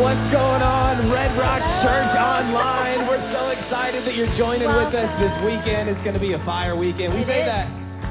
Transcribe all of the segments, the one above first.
What's going on? Red Rocks Church Online. We're so excited that you're joining with us this weekend. It's going to be a fire weekend. We say that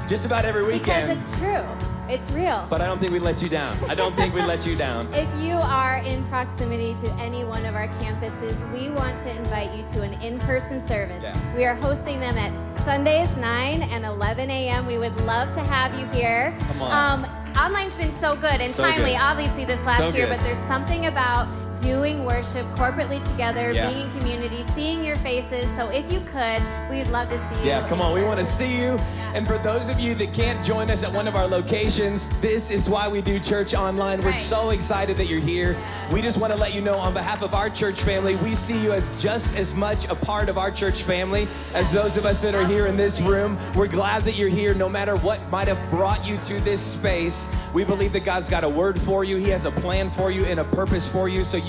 just about every weekend. Because it's true. It's real. But I don't think we let you down. I don't think we let you down. If you are in proximity to any one of our campuses, we want to invite you to an in-person service. Yeah. We are hosting them at Sundays, 9 and 11 a.m. We would love to have you here. Come on. Online's been so good and timely, obviously, this last year, but there's something about doing worship corporately together, being in community, seeing your faces. So if you could, we'd love to see you. Yeah, come on, we want to see you. Yes. And for those of you that can't join us at one of our locations, this is why we do church online. We're so excited that you're here. We just want to let you know on behalf of our church family, we see you as just as much a part of our church family as those of us that are here in this room. We're glad that you're here no matter what might have brought you to this space. We believe that God's got a word for you. He has a plan for you and a purpose for you. So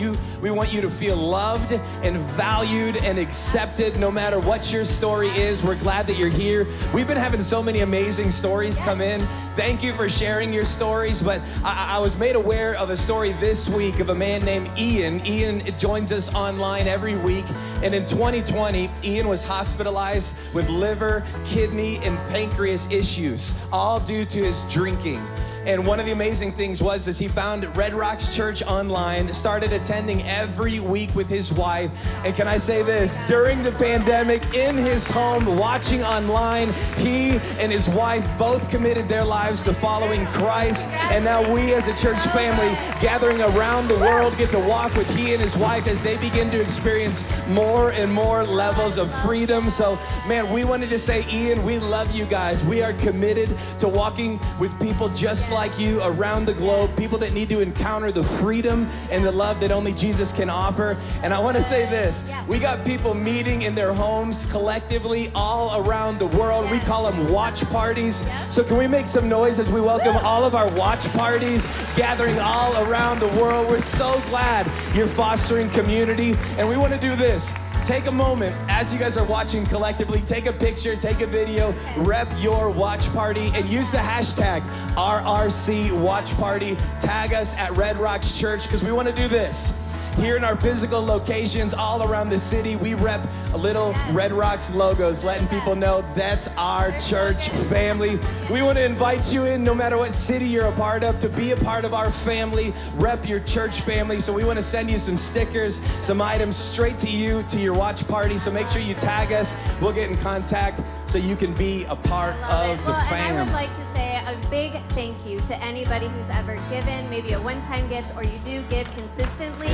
we want you to feel loved and valued and accepted no matter what your story is. We're glad that you're here. We've been having so many amazing stories come in. Thank you for sharing your stories. But I was made aware of a story this week of a man named Ian. Ian joins us online every week. And in 2020, Ian was hospitalized with liver, kidney, and pancreas issues, all due to his drinking. And one of the amazing things was he found Red Rocks Church online, started attending every week with his wife. And can I say this? During the pandemic, in his home, watching online, he and his wife both committed their lives to following Christ. And now we as a church family gathering around the world get to walk with he and his wife as they begin to experience more and more levels of freedom. So, man, we wanted to say, Ian, we love you guys. We are committed to walking with people just like you around the globe, people that need to encounter the freedom and the love that only Jesus can offer. And I want to say this, we got people meeting in their homes collectively all around the world. We call them watch parties. So can we make some noise as we welcome all of our watch parties gathering all around the world? We're so glad you're fostering community, and we want to do this. Take a moment as you guys are watching collectively, take a picture, take a video, rep your watch party, and use the hashtag RRC Watch Party. Tag us at Red Rocks Church, because we want to do this. Here in our physical locations all around the city, we rep a little Red Rocks logos, letting people know that's our church family. We want to invite you in, no matter what city you're a part of, to be a part of our family, rep your church family. So we want to send you some stickers, some items straight to you, to your watch party. So make sure you tag us. We'll get in contact so you can be a part of the fam. And I would like to say a big thank you to anybody who's ever given, maybe a one-time gift, or you do give consistently.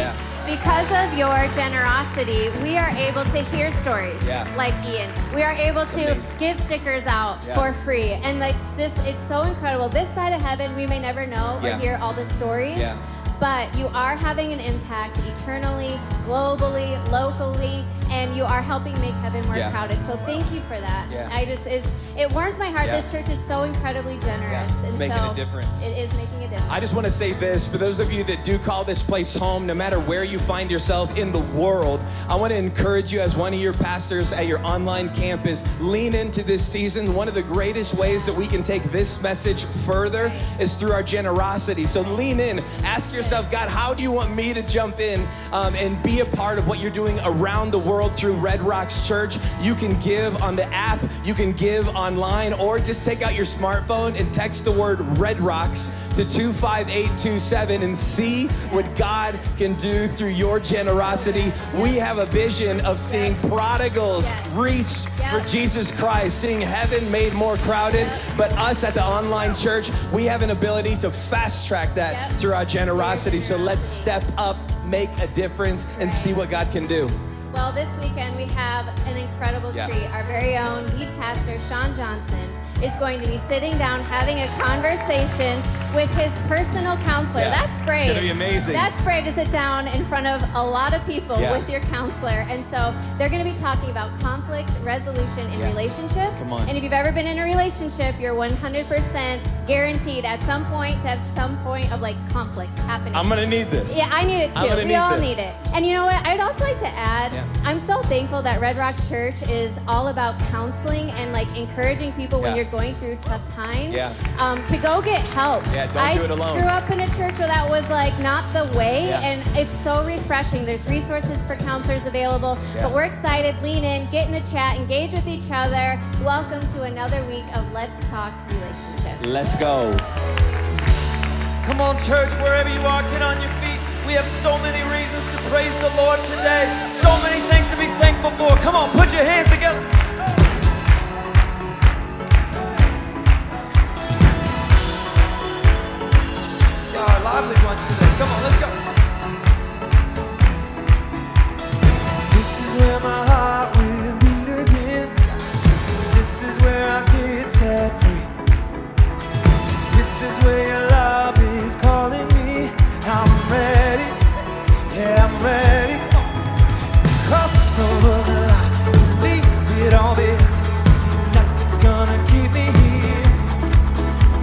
Because of your generosity, we are able to hear stories like Ian. We are able to give stickers out for free. And like this, it's so incredible. This side of heaven, we may never know or hear all the stories. But you are having an impact eternally, globally, locally, and you are helping make heaven more crowded. So thank you for that. It warms my heart. This church is so incredibly generous. It's making a difference. It is making a difference. I just want to say this, for those of you that do call this place home, no matter where you find yourself in the world, I want to encourage you as one of your pastors at your online campus, lean into this season. One of the greatest ways that we can take this message further is through our generosity. So lean in, ask yourself, God, how do you want me to jump in and be a part of what you're doing around the world through Red Rocks Church? You can give on the app, you can give online, or just take out your smartphone and text the word Red Rocks to 25827 and see what God can do through your generosity. We have a vision of seeing prodigals reached for Jesus Christ, seeing heaven made more crowded. But us at the online church, we have an ability to fast track that through our generosity. So let's step up, make a difference, and see what God can do. Well, this weekend we have an incredible treat. Our very own lead pastor, Shawn is going to be sitting down having a conversation with his personal counselor. That's brave. It's going to be amazing. That's brave to sit down in front of a lot of people with your counselor. And so they're going to be talking about conflict resolution in relationships. Come on. And if you've ever been in a relationship, you're 100% guaranteed at some point to have some point of like conflict happening. I'm going to need this. Yeah, I need it too. We all need it. And you know what? I'd also like to add, I'm so thankful that Red Rocks Church is all about counseling and like encouraging people when you're going through tough times to go get help. Yeah, don't do it alone. I grew up in a church where that was like not the way, and it's so refreshing. There's resources for counselors available, but we're excited. Lean in, get in the chat, engage with each other. Welcome to another week of Let's Talk Relationships. Let's go. Come on, church, wherever you are, get on your feet. We have so many reasons to praise the Lord today. So many things to be thankful for. Come on, put your hands together. Y'all lively bunch today. Come on, let's go. This is where my heart will beat again. This is where I get set free. This is where your love is calling me. I'm ready, yeah, I'm ready to cross over the line, leave it all behind. Nothing's gonna keep me here.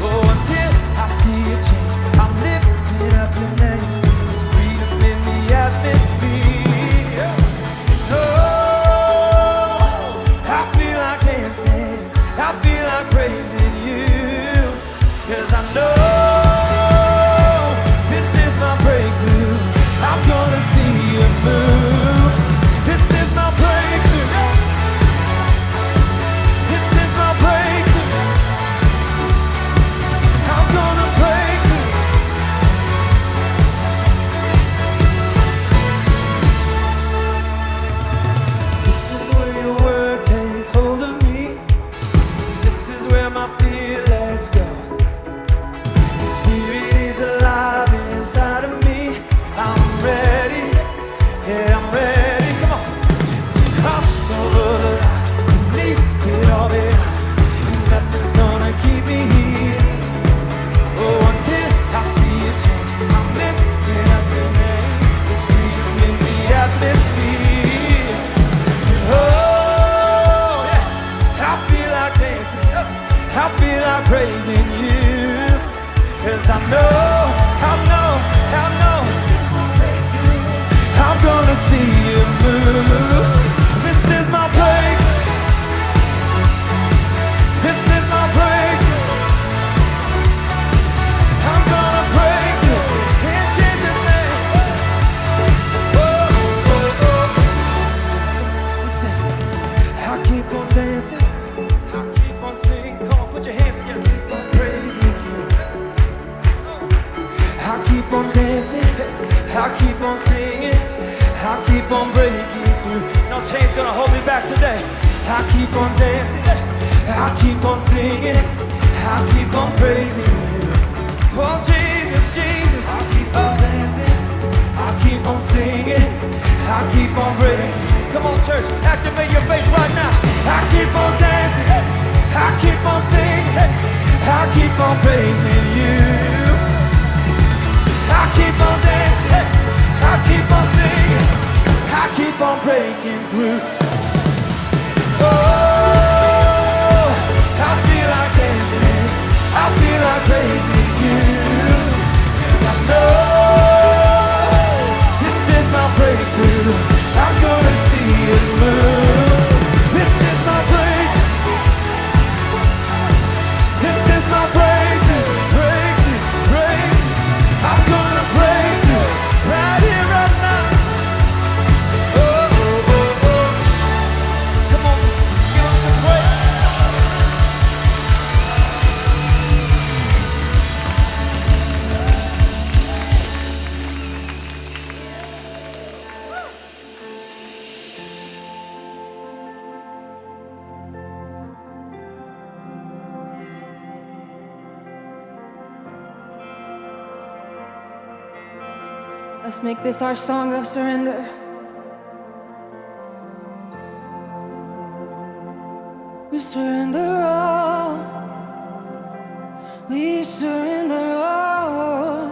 Oh, until I see a change, I'm lifting up your name. There's freedom in the atmosphere. Oh, I feel like dancing, I feel like praising you, 'cause I know I'm gonna see you move. This is my breakthrough. This is my breakthrough. I'm gonna break through. This is where your word takes hold of me. This is where my fear lets go. The Spirit is alive inside of me. I'm ready, yeah, I'm ready, come on. Cross over the line, leave it all behind. Nothing's gonna keep me here. Oh, until I see a change, I'm lifting up your name. There's freedom in the atmosphere. Oh, yeah, I feel like dancing, I feel like praising you. 'Cause I know I'm gonna see you move. This is my break. This is my break. I'm gonna break it in Jesus' name. Oh, oh, oh. Listen, I keep on dancing. I keep on singing. Come on, put your hands together. Keep on praising you. I keep on dancing. I keep on singing. I keep on breaking through. No chain's gonna hold me back today. I keep on dancing. I keep on singing. I keep on praising you. Oh, Jesus, Jesus. I keep on dancing. I keep on singing. I keep on breaking. Come on, church, activate your faith right now. I keep on dancing. I keep on singing. I keep on praising you. I keep on dancing. I keep on singing, I keep on breaking through. Oh, I feel like dancing, I feel like praising you. 'Cause I know this is my breakthrough. I'm gonna see it move. This is my break. This is my breakthrough, breakthrough, breakthrough. I'm gonna break through. Right here, right now. Oh, oh, oh, oh. Come on, give us a praise. Let's make this our song of surrender. We surrender all. We surrender all.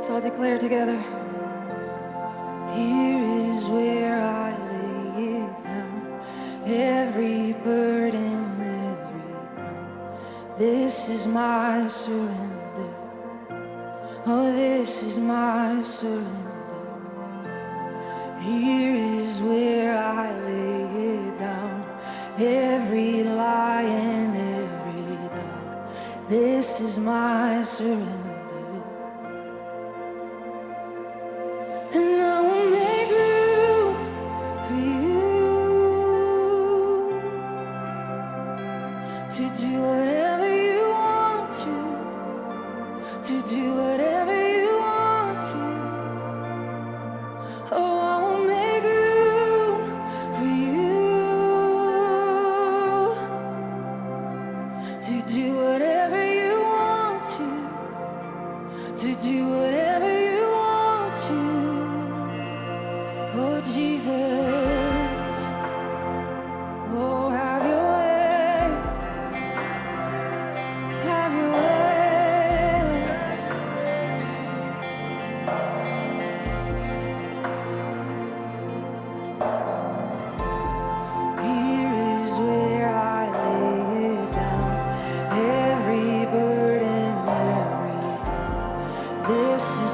So I'll declare together. Here is where I lay it down. Every burden, every ground. This is my surrender. Oh, this is my surrender. Here is where I lay it down. every lie and every doubt. This is my surrender. And I will make room for you to do whatever you want to do whatever you want to. Oh, I will make room for you to do whatever you want to do whatever you want to. Oh, Jesus, oh, have your way, have your way. Here is where I lay it down, every burden, every doubt. This is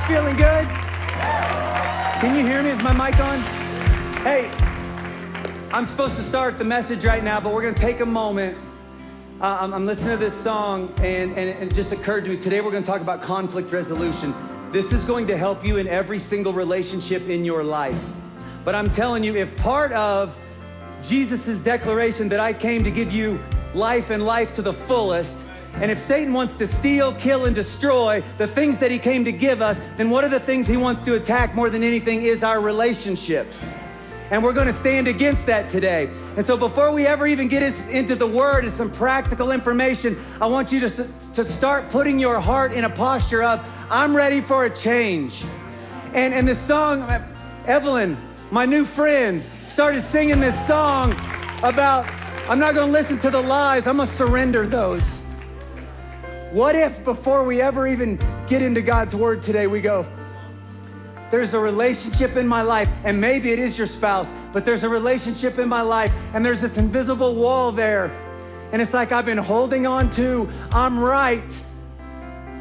feeling good? Can you hear me? Is my mic on? Hey, I'm supposed to start the message right now, but we're gonna take a moment. I'm listening to this song, and it just occurred to me, today we're gonna talk about conflict resolution. This is going to help you in every single relationship in your life. But I'm telling you, if part of Jesus' declaration that I came to give you life and life to the fullest, and if Satan wants to steal, kill, and destroy the things that he came to give us, then what are the things he wants to attack more than anything is our relationships. And we're gonna stand against that today. And so before we ever even get into the word and some practical information, I want you to start putting your heart in a posture of, I'm ready for a change. And this song, Evelyn, my new friend, started singing this song about, I'm not gonna listen to the lies, I'm gonna surrender those. What if before we ever even get into God's word today, we go, there's a relationship in my life, and maybe it is your spouse, but there's a relationship in my life, and there's this invisible wall there. And it's like I've been holding on to, I'm right.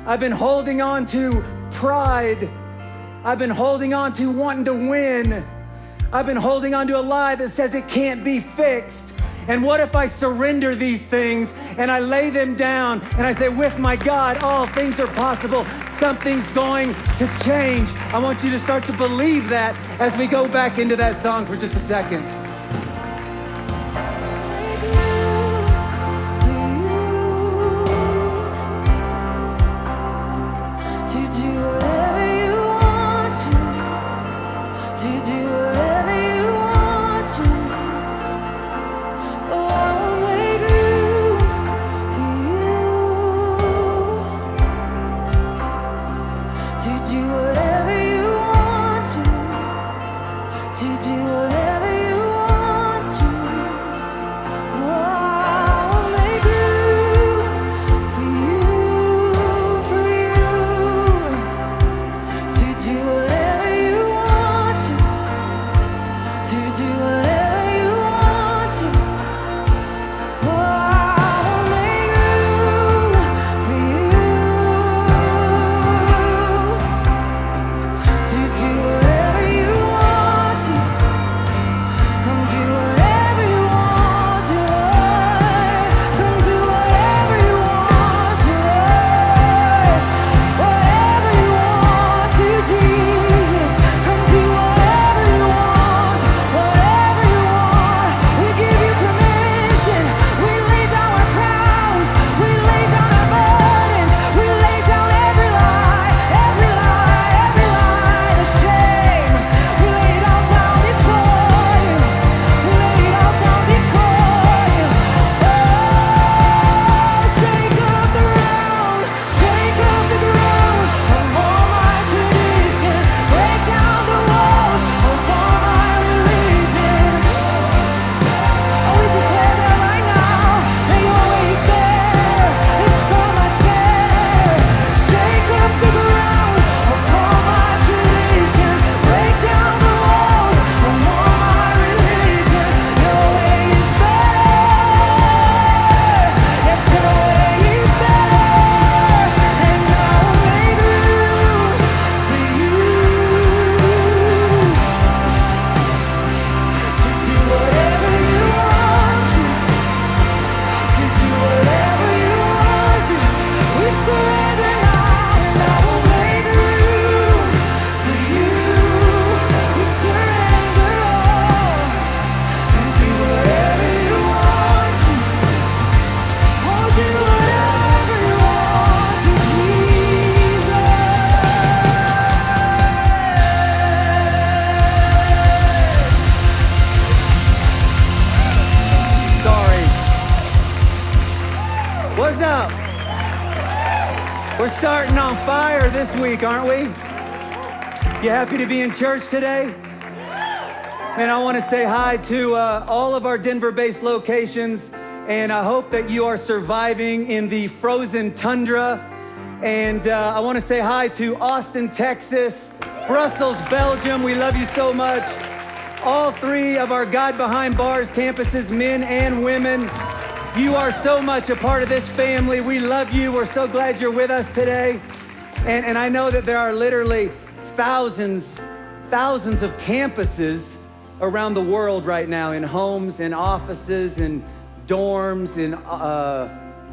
I've been holding on to pride. I've been holding on to wanting to win. I've been holding on to a lie that says it can't be fixed. And what if I surrender these things and I lay them down and I say, with my God, all things are possible. Something's going to change. I want you to start to believe that as we go back into that song for just a second. We're starting on fire this week, aren't we? You happy to be in church today? Man, I want to say hi to all of our Denver-based locations, and I hope that you are surviving in the frozen tundra. And I want to say hi to Austin, Texas, Brussels, Belgium. We love you so much. All three of our God Behind Bars campuses, men and women. You are so much a part of this family. We love you. We're so glad you're with us today. And I know that there are literally thousands of campuses around the world right now, in homes, in offices, in dorms, in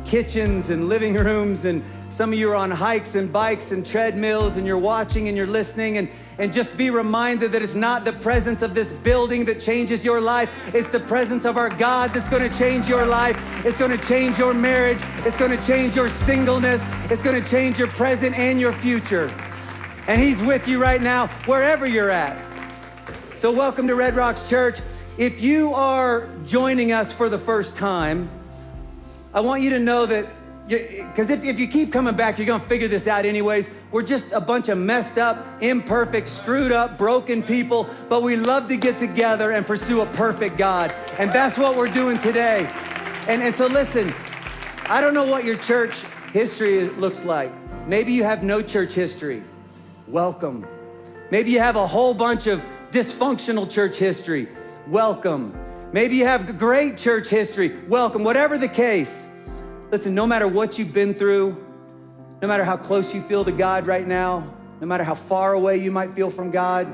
kitchens and living rooms, and some of you are on hikes and bikes and treadmills, and you're watching and you're listening, and just be reminded that it's not the presence of this building that changes your life. It's the presence of our God that's gonna change your life. It's gonna change your marriage. It's gonna change your singleness. It's gonna change your present and your future. And He's with you right now, wherever you're at. So welcome to Red Rocks Church. If you are joining us for the first time, I want you to know that, because if you keep coming back, you're gonna figure this out anyways. We're just a bunch of messed up, imperfect, screwed up, broken people, but we love to get together and pursue a perfect God. And that's what we're doing today. And so listen, I don't know what your church history looks like. Maybe you have no church history. Welcome. Maybe you have a whole bunch of dysfunctional church history. Welcome. Maybe you have great church history. Welcome. Whatever the case, listen, no matter what you've been through, no matter how close you feel to God right now, no matter how far away you might feel from God,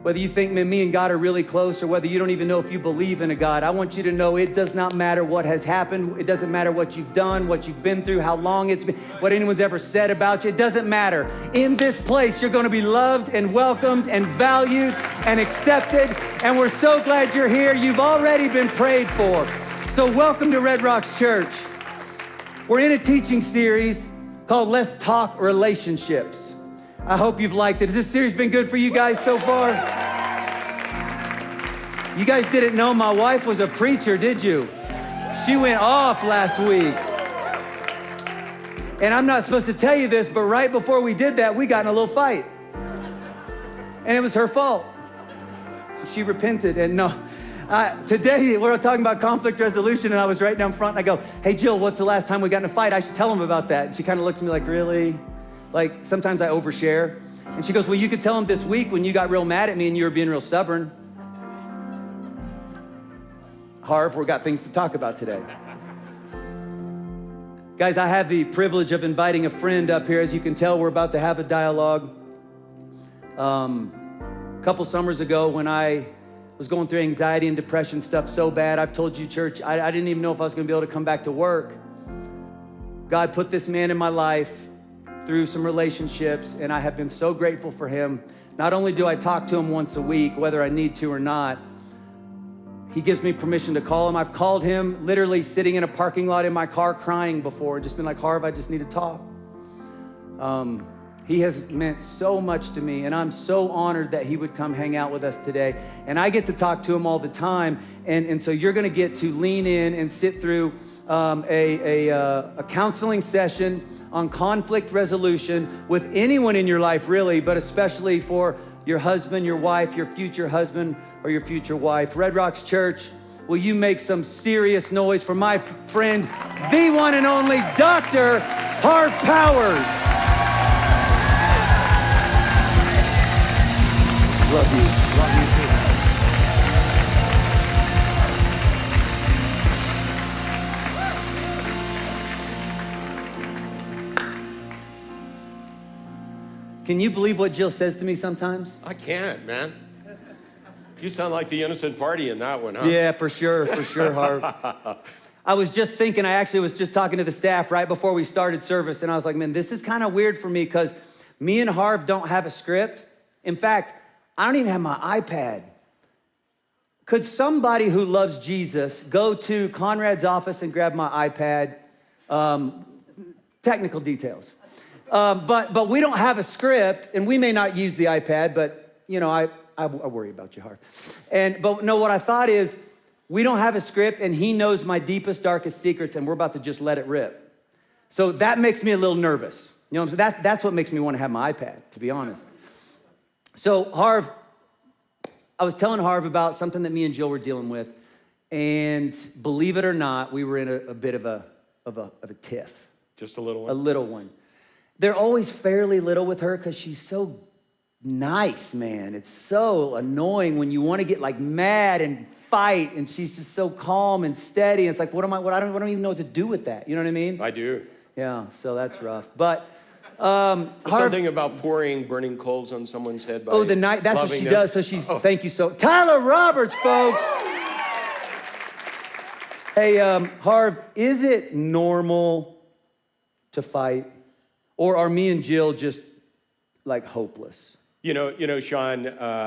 whether you think me and God are really close or whether you don't even know if you believe in a God, I want you to know it does not matter what has happened. It doesn't matter what you've done, what you've been through, how long it's been, what anyone's ever said about you. It doesn't matter. In this place, you're gonna be loved and welcomed and valued and accepted. And we're so glad you're here. You've already been prayed for. So welcome to Red Rocks Church. We're in a teaching series called Let's Talk Relationships. I hope you've liked it. Has this series been good for you guys so far? You guys didn't know my wife was a preacher, did you? She went off last week. And I'm not supposed to tell you this, but right before we did that, we got in a little fight. And it was her fault. She repented, and no. Today, we're talking about conflict resolution, and I was right down front, and I go, hey, Jill, what's the last time we got in a fight? I should tell him about that. And she kind of looks at me like, really? Like, sometimes I overshare. And she goes, well, you could tell him this week when you got real mad at me and you were being real stubborn. Harv, we've got things to talk about today. Guys, I have the privilege of inviting a friend up here. As you can tell, we're about to have a dialogue. A couple summers ago when I was going through anxiety and depression stuff so bad, I've told you, church, I didn't even know if I was gonna be able to come back to work. God put this man in my life through some relationships, and I have been so grateful for him. Not only do I talk to him once a week, whether I need to or not, he gives me permission to call him. I've called him literally sitting in a parking lot in my car crying before, and just been like, Harv, I just need to talk. He has meant so much to me, and I'm so honored that he would come hang out with us today. And I get to talk to him all the time, and so you're gonna get to lean in and sit through a counseling session on conflict resolution with anyone in your life, really, but especially for your husband, your wife, your future husband, or your future wife. Red Rocks Church, will you make some serious noise for my friend, the one and only Dr. Harv Powers. Love you. Love you too. Can you believe what Jill says to me sometimes? I can't, man. You sound like the innocent party in that one, huh? Yeah, for sure, Harv. I was just thinking, I actually was just talking to the staff right before we started service, and I was like, man, this is kind of weird for me because me and Harv don't have a script. In fact, I don't even have my iPad. Could somebody who loves Jesus go to Conrad's office and grab my iPad? Technical details. But we don't have a script, and we may not use the iPad, but you know, I worry about you, Harv. But no, what I thought is, we don't have a script, and he knows my deepest, darkest secrets, and we're about to just let it rip. So that makes me a little nervous. You know what I'm saying? That's what makes me want to have my iPad, to be honest. So Harv, I was telling Harv about something that me and Jill were dealing with, and believe it or not, we were in a bit of a tiff. Just a little one? A little one. They're always fairly little with her because she's so nice, man. It's so annoying when you want to get like mad and fight, and she's just so calm and steady. And it's like, I don't even know what to do with that. You know what I mean? I do. Yeah, so that's rough. But Something about pouring burning coals on someone's head by the night, that's what she them. does. So thank you so, Tyler Roberts, folks. Hey, Harv, is it normal to fight? Or are me and Jill just like hopeless? You know, Shawn,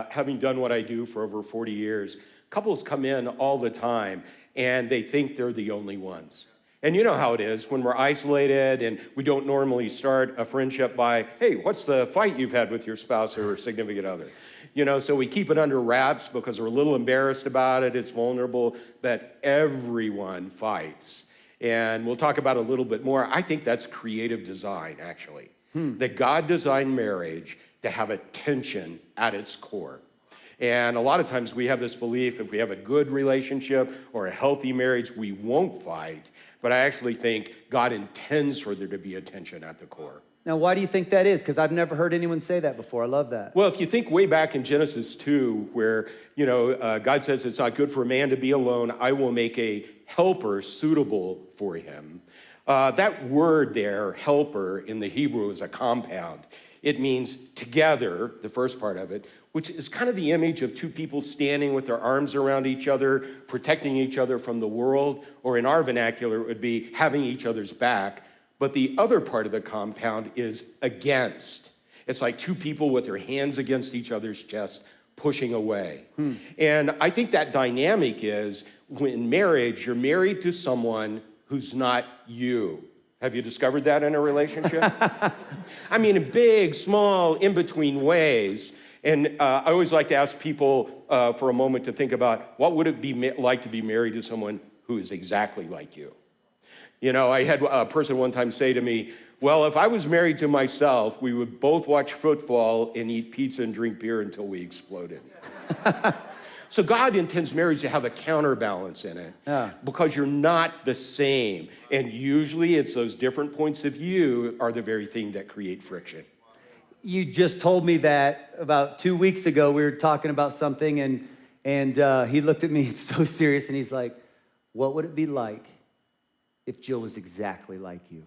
having done what I do for over 40 years, couples come in all the time and they think they're the only ones. And you know how it is when we're isolated and we don't normally start a friendship by, hey, what's the fight you've had with your spouse or significant other? You know, so we keep it under wraps because we're a little embarrassed about it. It's vulnerable, but everyone fights. And we'll talk about it a little bit more. I think that's creative design, actually. That God designed marriage to have a tension at its core. And a lot of times we have this belief if we have a good relationship or a healthy marriage, we won't fight. But I actually think God intends for there to be a tension at the core. Now, why do you think that is? Because I've never heard anyone say that before. I love that. Well, if you think way back in Genesis 2, where, God says it's not good for a man to be alone, I will make a helper suitable for him. That word there, helper, in the Hebrew is a compound. It means together, the first part of it, which is kind of the image of two people standing with their arms around each other, protecting each other from the world, or in our vernacular, it would be having each other's back. But the other part of the compound is against. It's like two people with their hands against each other's chest, pushing away. And I think that dynamic is, in marriage, you're married to someone who's not you. Have you discovered that in a relationship? I mean, in big, small, in-between ways. And I always like to ask people for a moment to think about what would it be like to be married to someone who is exactly like you? You know, I had a person one time say to me, well, if I was married to myself, we would both watch football and eat pizza and drink beer until we exploded. So God intends marriage to have a counterbalance in it because you're not the same. And usually it's those different points of view are the very thing that create friction. You just told me that about 2 weeks ago. We were talking about something and he looked at me so serious and he's like, what would it be like if Jill was exactly like you?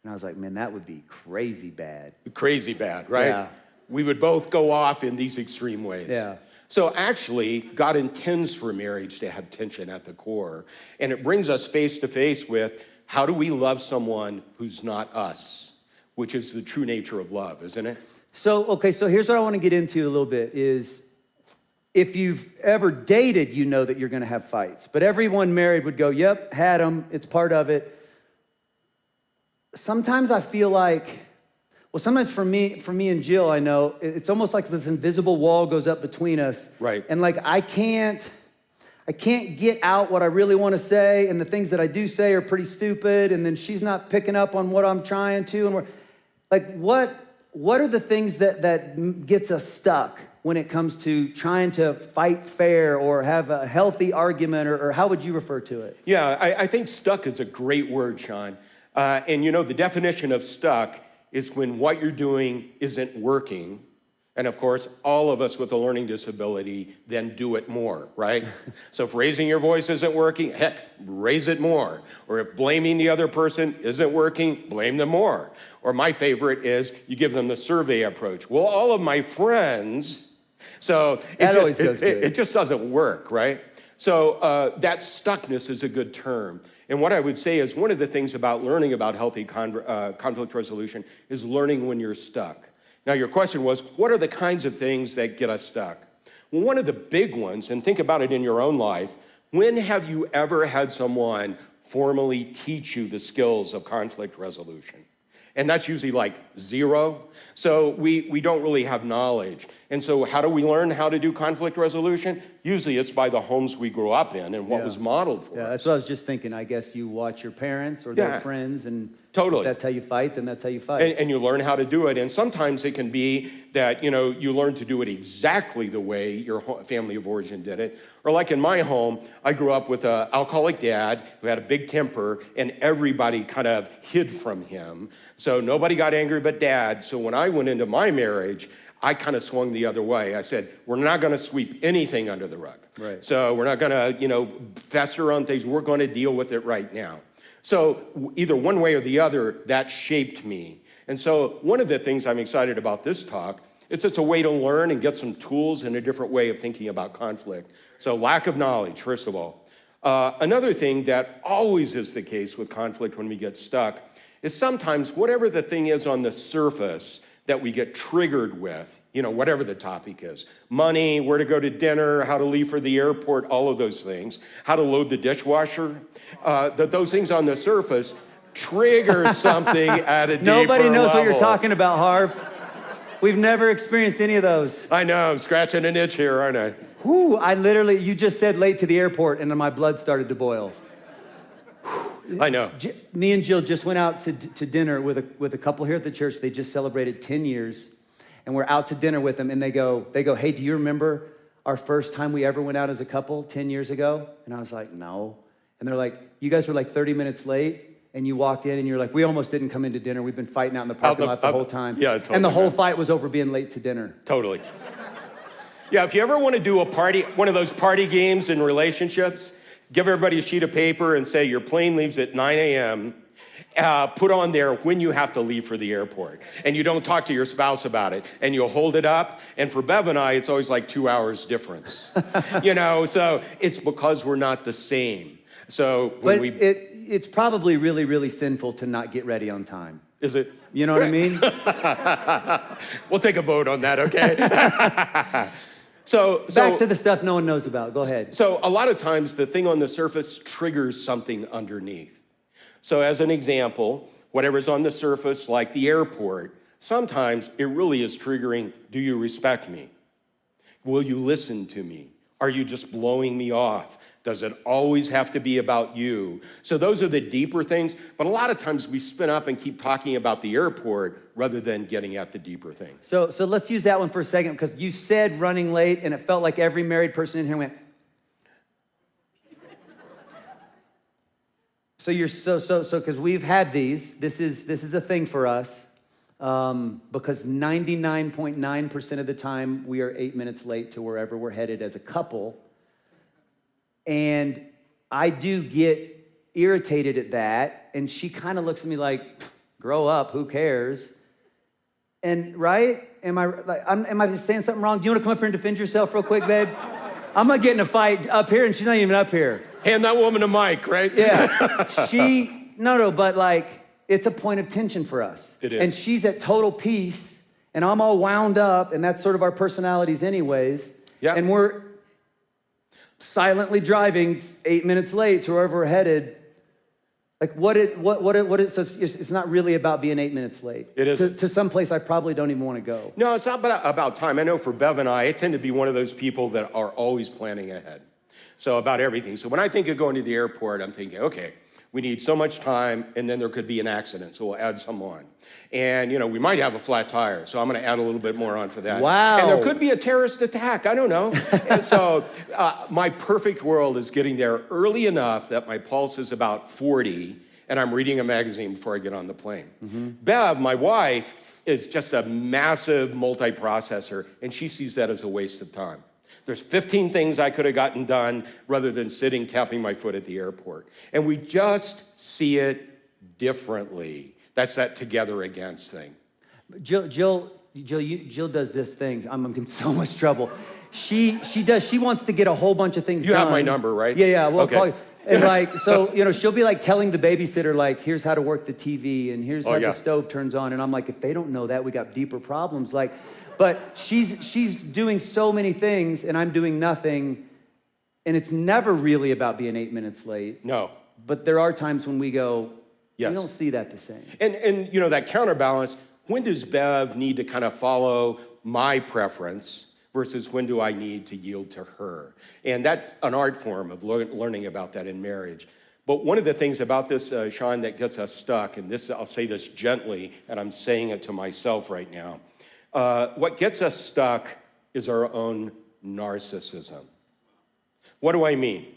And I was like, man, that would be crazy bad. Crazy bad, right? Yeah. We would both go off in these extreme ways. Yeah. So actually, God intends for marriage to have tension at the core. And it brings us face to face with how do we love someone who's not us, which is the true nature of love, isn't it? So here's what I want to get into a little bit is if you've ever dated, you know that you're going to have fights. But everyone married would go, yep, had them. It's part of it. Sometimes I feel like, well, sometimes for me and Jill, I know, it's almost like this invisible wall goes up between us. Right. And like, I can't get out what I really want to say, and the things that I do say are pretty stupid, and then she's not picking up on what I'm trying to, and we're like, what are the things that gets us stuck when it comes to trying to fight fair or have a healthy argument, or how would you refer to it? Yeah, I think stuck is a great word, Shawn. And you know, the definition of stuck is when what you're doing isn't working. And of course, all of us with a learning disability then do it more, right? So if raising your voice isn't working, heck, raise it more. Or if blaming the other person isn't working, blame them more. Or my favorite is you give them the survey approach. Well, all of my friends, so it just doesn't work, right? So that stuckness is a good term. And what I would say is one of the things about learning about healthy conflict resolution is learning when you're stuck. Now, your question was, what are the kinds of things that get us stuck? Well, one of the big ones, and think about it in your own life, when have you ever had someone formally teach you the skills of conflict resolution? And that's usually like zero. So we don't really have knowledge. And so how do we learn how to do conflict resolution? Usually it's by the homes we grew up in and what was modeled for us. Yeah, that's what I was just thinking. I guess you watch your parents or their friends, and totally. If that's how you fight, then that's how you fight. And you learn how to do it. And sometimes it can be that, you know, you learn to do it exactly the way your family of origin did it. Or like in my home, I grew up with an alcoholic dad who had a big temper, and everybody kind of hid from him. So nobody got angry but dad. So when I went into my marriage, I kind of swung the other way. I said, we're not going to sweep anything under the rug. Right. So we're not going to, fester on things. We're going to deal with it right now. So either one way or the other, that shaped me. And so one of the things I'm excited about this talk is it's a way to learn and get some tools and a different way of thinking about conflict. So lack of knowledge, first of all. Another thing that always is the case with conflict when we get stuck is sometimes whatever the thing is on the surface that we get triggered with, whatever the topic is, money, where to go to dinner, how to leave for the airport, all of those things, how to load the dishwasher, that those things on the surface trigger something at a deeper level. Nobody knows what you're talking about, Harv. We've never experienced any of those. I know, I'm scratching an itch here, aren't I? Whew, you just said late to the airport and then my blood started to boil. I know. Me and Jill just went out to dinner with a couple here at the church. They just celebrated 10 years, and we're out to dinner with them, and they go, hey, do you remember our first time we ever went out as a couple 10 years ago? And I was like, no. And they're like, you guys were like 30 minutes late, and you walked in, and you're like, we almost didn't come into dinner. We've been fighting out in the parking lot the whole time. Yeah, totally. And the whole fight was over being late to dinner. Totally. Yeah, if you ever want to do one of those party games in relationships, give everybody a sheet of paper and say your plane leaves at 9 a.m. Put on there when you have to leave for the airport. And you don't talk to your spouse about it. And you'll hold it up. And for Bev and I, it's always like 2 hours difference. So it's because we're not the same. So when it's probably really, really sinful to not get ready on time. Is it? You know what I mean? We'll take a vote on that, okay? So back to the stuff no one knows about. Go ahead. So a lot of times the thing on the surface triggers something underneath. So as an example, whatever's on the surface, like the airport, sometimes it really is triggering, do you respect me? Will you listen to me? Are you just blowing me off? Does it always have to be about you? So those are the deeper things, but a lot of times we spin up and keep talking about the airport rather than getting at the deeper things. So let's use that one for a second, because you said running late, and it felt like every married person in here went. So because we've had these. This is a thing for us, because 99.9% of the time we are 8 minutes late to wherever we're headed as a couple. And I do get irritated at that. And she kind of looks at me like, grow up, who cares? And right? Am I just saying something wrong? Do you want to come up here and defend yourself real quick, babe? I'm gonna get in a fight up here and she's not even up here. Hand that woman a mic, right? Yeah. But like, it's a point of tension for us. It is. And she's at total peace and I'm all wound up, and that's sort of our personalities anyways. Yeah. And we're silently driving 8 minutes late to wherever we're headed. Like so it's not really about being 8 minutes late. It isn't. To some place I probably don't even want to go. No, it's not about time. I know for Bev and I tend to be one of those people that are always planning ahead. So about everything. So when I think of going to the airport, I'm thinking, okay, we need so much time, and then there could be an accident, so we'll add some on. And, we might have a flat tire, so I'm gonna add a little bit more on for that. Wow. And there could be a terrorist attack, I don't know. And so my perfect world is getting there early enough that my pulse is about 40, and I'm reading a magazine before I get on the plane. Mm-hmm. Bev, my wife, is just a massive multi-processor, and she sees that as a waste of time. There's 15 things I could have gotten done rather than sitting tapping my foot at the airport. And we just see it differently. That's that together against thing. Jill does this thing. I'm in so much trouble. She wants to get a whole bunch of things done. You have my number, right? Yeah, well, okay. Call you. And she'll be like telling the babysitter, like, here's how to work the TV and here's how the stove turns on. And I'm like, if they don't know that, we got deeper problems. But she's doing so many things and I'm doing nothing. And it's never really about being 8 minutes late. No. But there are times when we go, yes. We don't see that the same. And that counterbalance, when does Bev need to kind of follow my preference versus when do I need to yield to her? And that's an art form of learning about that in marriage. But one of the things about this, Shawn, that gets us stuck, and this, I'll say this gently, and I'm saying it to myself right now. What gets us stuck is our own narcissism. What do I mean?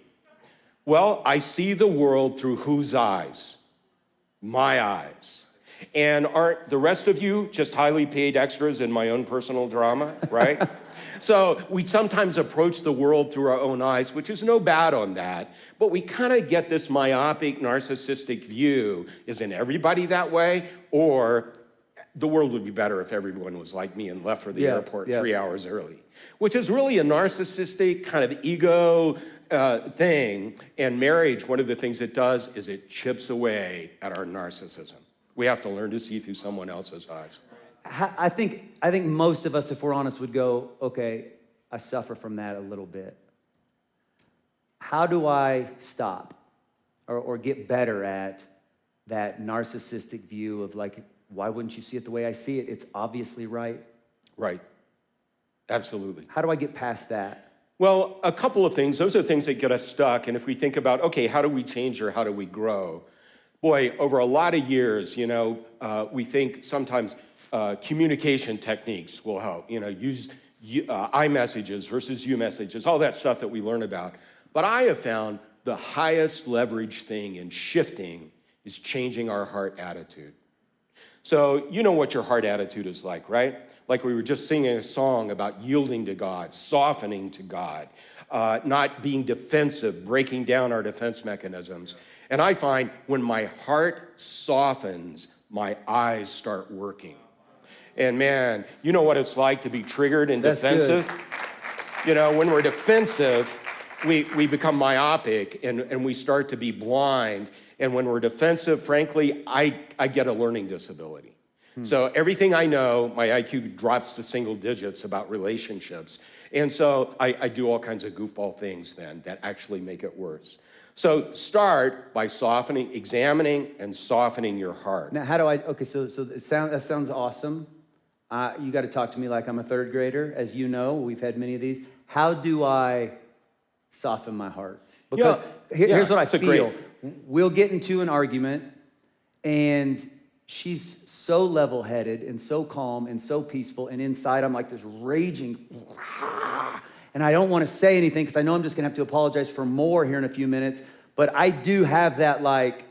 Well, I see the world through whose eyes? My eyes. And aren't the rest of you just highly paid extras in my own personal drama, right? So we sometimes approach the world through our own eyes, which is no bad on that, but we kind of get this myopic, narcissistic view. Isn't everybody that way? Or the world would be better if everyone was like me and left for the airport 3 hours early, which is really a narcissistic kind of ego thing. And marriage, one of the things it does is it chips away at our narcissism. We have to learn to see through someone else's eyes. I think most of us, if we're honest, would go, okay, I suffer from that a little bit. How do I stop or get better at that narcissistic view of like, why wouldn't you see it the way I see it? It's obviously right. Right. Absolutely. How do I get past that? Well, a couple of things. Those are things that get us stuck. And if we think about, okay, how do we change or how do we grow? Boy, over a lot of years, we think sometimes communication techniques will help. Use iMessages versus U-messages, all that stuff that we learn about. But I have found the highest leverage thing in shifting is changing our heart attitude. So you know what your heart attitude is like, right? Like we were just singing a song about yielding to God, softening to God, not being defensive, breaking down our defense mechanisms. And I find when my heart softens, my eyes start working. And man, you know what it's like to be triggered and defensive? Good. When we're defensive, we become myopic and we start to be blind. And when we're defensive, frankly, I get a learning disability. So everything I know, my IQ drops to single digits about relationships. And so I do all kinds of goofball things then that actually make it worse. So start by examining and softening your heart. Now, how do I, okay, so that sounds awesome. You got to talk to me like I'm a third grader. As you know, we've had many of these. How do I soften my heart? Because here's what I feel. We'll get into an argument, and she's so level-headed and so calm and so peaceful, and inside I'm like this raging, and I don't want to say anything because I know I'm just going to have to apologize for more here in a few minutes, but I do have that, like,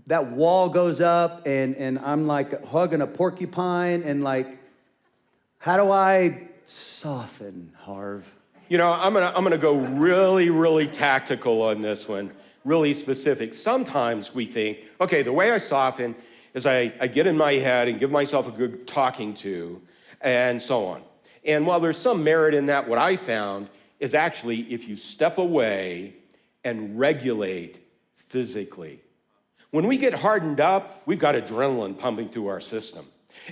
that wall goes up, and I'm like hugging a porcupine, and like, how do I soften, Harv? I'm gonna go really, really tactical on this one, really specific. Sometimes we think, okay, the way I soften is I get in my head and give myself a good talking to, and so on. And while there's some merit in that, what I found is actually if you step away and regulate physically. When we get hardened up, we've got adrenaline pumping through our system.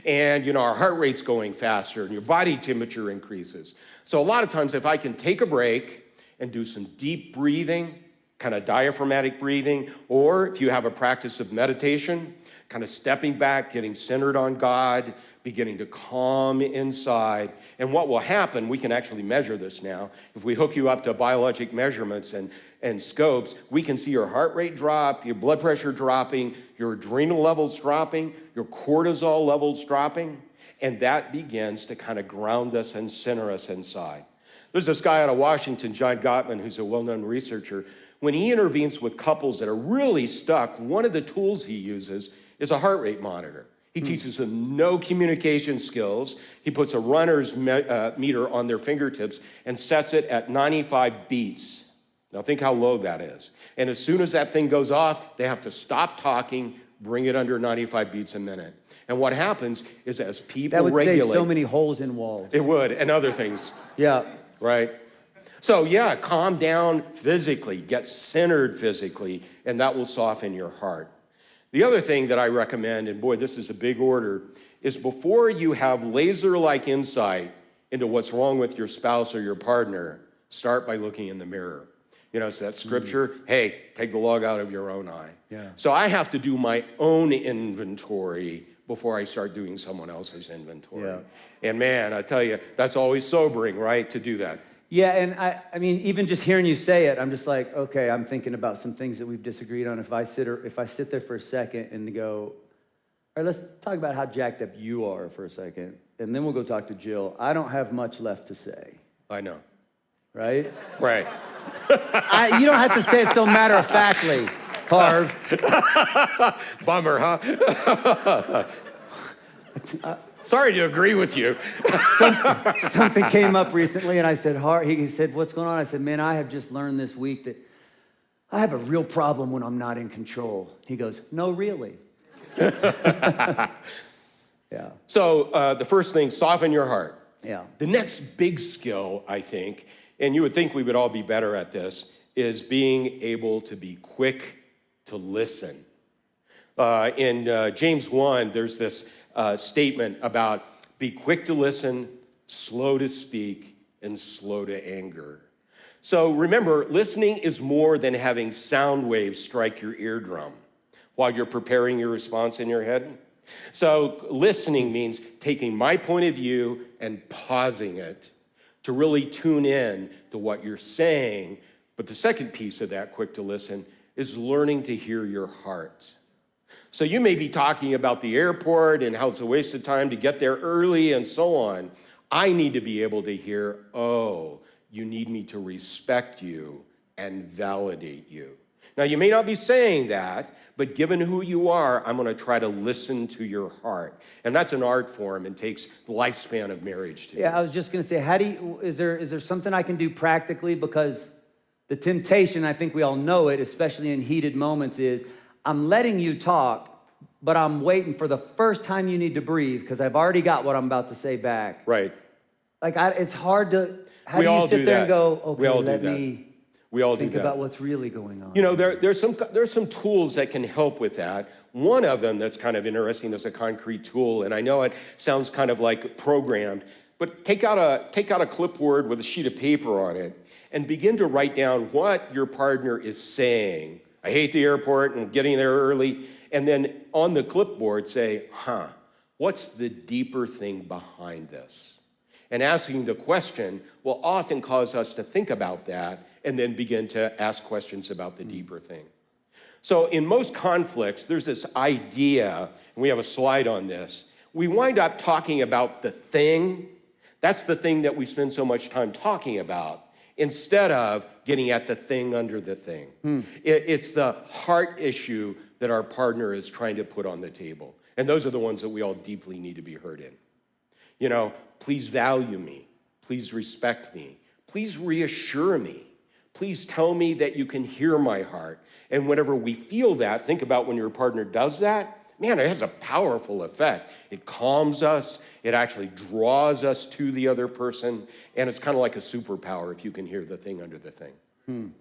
And our heart rate's going faster and your body temperature increases. So a lot of times if I can take a break and do some deep breathing, kind of diaphragmatic breathing, or if you have a practice of meditation, kind of stepping back, getting centered on God, beginning to calm inside. And what will happen, we can actually measure this now. If we hook you up to biologic measurements and scopes, we can see your heart rate drop, your blood pressure dropping, your adrenal levels dropping, your cortisol levels dropping, and that begins to kind of ground us and center us inside. There's this guy out of Washington, John Gottman, who's a well-known researcher. When he intervenes with couples that are really stuck, one of the tools he uses is a heart rate monitor. He teaches them no communication skills. He puts a runner's meter on their fingertips and sets it at 95 beats. Now think how low that is. And as soon as that thing goes off, they have to stop talking, bring it under 95 beats a minute. And what happens is as people regulate— That would save so many holes in walls. It would, and other things. Yeah. Right? So yeah, calm down physically, get centered physically, and that will soften your heart. The other thing that I recommend, and boy, this is a big order, is before you have laser-like insight into what's wrong with your spouse or your partner, start by looking in the mirror. So that scripture, hey, take the log out of your own eye. Yeah. So I have to do my own inventory before I start doing someone else's inventory. Yeah. And man, I tell you, that's always sobering, right, to do that. Yeah, and I mean, even just hearing you say it, I'm just like, okay, I'm thinking about some things that we've disagreed on. If I sit there for a second and go, all right, let's talk about how jacked up you are for a second, and then we'll go talk to Jill. I don't have much left to say. I know. Right? Right. You don't have to say it so matter-of-factly. Harv. Bummer, huh? Sorry to agree with you. Something came up recently, and I said, he said, what's going on? I said, man, I have just learned this week that I have a real problem when I'm not in control. He goes, no, really? Yeah. So the first thing, soften your heart. Yeah. The next big skill, I think, and you would think we would all be better at this, is being able to be quick to listen. In James 1, there's this statement about be quick to listen, slow to speak, and slow to anger. So remember, listening is more than having sound waves strike your eardrum while you're preparing your response in your head. So listening means taking my point of view and pausing it to really tune in to what you're saying. But the second piece of that, quick to listen, is learning to hear your heart. So you may be talking about the airport and how it's a waste of time to get there early and so on. I need to be able to hear, oh, you need me to respect you and validate you. Now, you may not be saying that, but given who you are, I'm gonna try to listen to your heart. And that's an art form and takes the lifespan of marriage too. Yeah, I was just gonna say, is there something I can do practically? Because the temptation, I think we all know it, especially in heated moments, is I'm letting you talk, but I'm waiting for the first time you need to breathe because I've already got what I'm about to say back. Right. Like, it's hard to, how We do you all sit do there that. and go, We all okay, do let that. me We all think do that. about what's really going on. You know, there's some tools that can help with that. One of them that's kind of interesting is a concrete tool, and I know it sounds kind of like programmed, but take out a clipboard with a sheet of paper on it and begin to write down what your partner is saying. I hate the airport and getting there early, and then on the clipboard say, what's the deeper thing behind this? And asking the question will often cause us to think about that and then begin to ask questions about the deeper thing. So in most conflicts, there's this idea, and we have a slide on this, we wind up talking about the thing. That's the thing that we spend so much time talking about, instead of getting at the thing under the thing. It's the heart issue that our partner is trying to put on the table. And those are the ones that we all deeply need to be heard in. You know, please value me. Please respect me. Please reassure me. Please tell me that you can hear my heart. And whenever we feel that, think about when your partner does that, man, it has a powerful effect. It calms us. It actually draws us to the other person. And it's kind of like a superpower if you can hear the thing under the thing.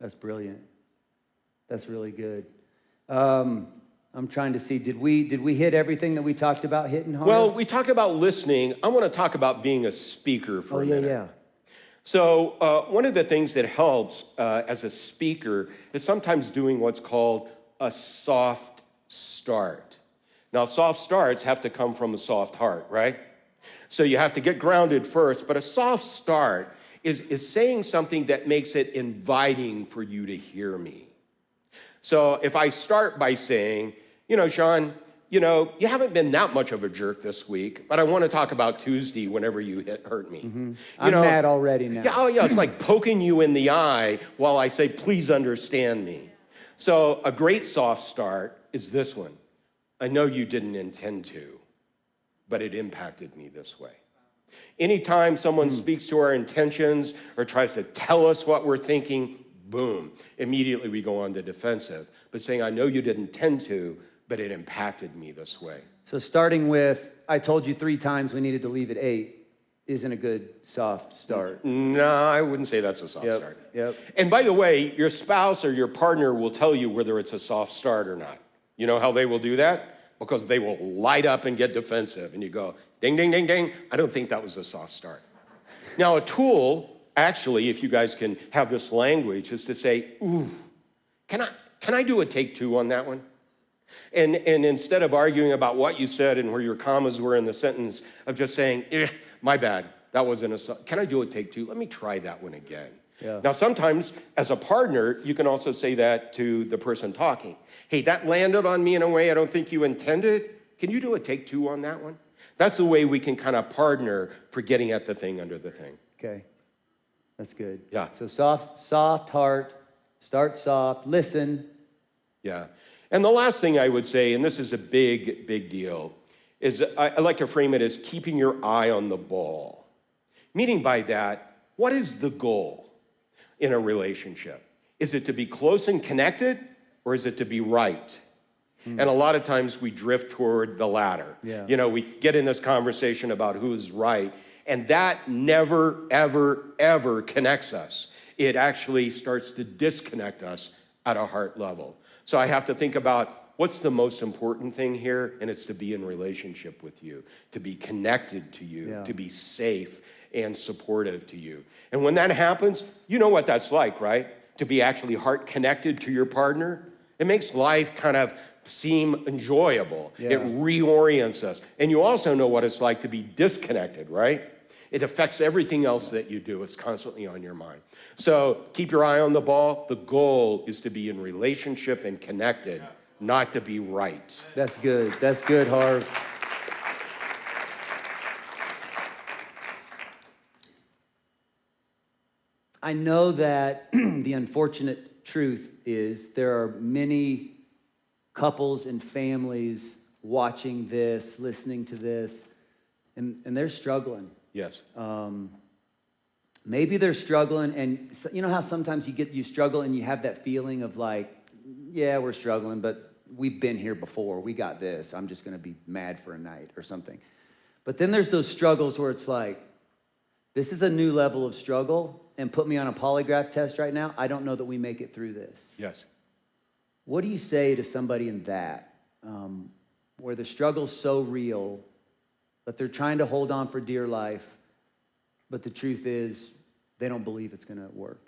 That's brilliant. That's really good. I'm trying to see, did we hit everything that we talked about hitting hard? Well, we talked about listening. I want to talk about being a speaker for a minute. Yeah. So one of the things that helps as a speaker is sometimes doing what's called a soft start. Now, soft starts have to come from a soft heart, right? So you have to get grounded first, but a soft start is saying something that makes it inviting for you to hear me. So if I start by saying, you know, Shawn, you know, you haven't been that much of a jerk this week, but I want to talk about Tuesday whenever you hurt me. I'm mad already now. Yeah, it's like poking you in the eye while I say, please understand me. So a great soft start is this one. I know you didn't intend to, but it impacted me this way. Anytime someone speaks to our intentions or tries to tell us what we're thinking, boom, immediately we go on the defensive. But saying, I know you didn't intend to, but it impacted me this way. So starting with, I told you 3 times we needed to leave at 8 isn't a good soft start. No, I wouldn't say that's a soft start. Yep. And by the way, your spouse or your partner will tell you whether it's a soft start or not. You know how they will do that? Because they will light up and get defensive. And you go, ding, ding, ding, ding. I don't think that was a soft start. Now, a tool, actually, if you guys can have this language, is to say, ooh, can I do a take 2 on that one? And instead of arguing about what you said and where your commas were in the sentence, of just saying, my bad, that wasn't can I do a take 2? Let me try that one again. Yeah. Now, sometimes as a partner, you can also say that to the person talking. Hey, that landed on me in a way I don't think you intended. Can you do a take 2 on that one? That's the way we can kind of partner for getting at the thing under the thing. Okay, that's good. Yeah. So soft heart, start soft, listen, Yeah. And the last thing I would say, and this is a big, big deal, is I like to frame it as keeping your eye on the ball. Meaning by that, what is the goal in a relationship? Is it to be close and connected, or is it to be right? And a lot of times we drift toward the latter. Yeah. You know, we get in this conversation about who's right, and that never, ever, ever connects us. It actually starts to disconnect us at a heart level. So I have to think about what's the most important thing here, and it's to be in relationship with you, to be connected to you, to be safe and supportive to you. And when that happens, you know what that's like, right? To be actually heart connected to your partner. It makes life kind of seem enjoyable. Yeah. It reorients us. And you also know what it's like to be disconnected, right? It affects everything else that you do. It's constantly on your mind. So keep your eye on the ball. The goal is to be in relationship and connected, not to be right. That's good. That's good, Harv. I know that the unfortunate truth is there are many couples and families watching this, listening to this, and they're struggling. Yes. Maybe they're struggling, and you know how sometimes you struggle and you have that feeling of like, yeah, we're struggling, but we've been here before. We got this. I'm just going to be mad for a night or something. But then there's those struggles where it's like, this is a new level of struggle, and put me on a polygraph test right now. I don't know that we make it through this. Yes. What do you say to somebody in that, where the struggle's so real that they're trying to hold on for dear life, but the truth is they don't believe it's going to work?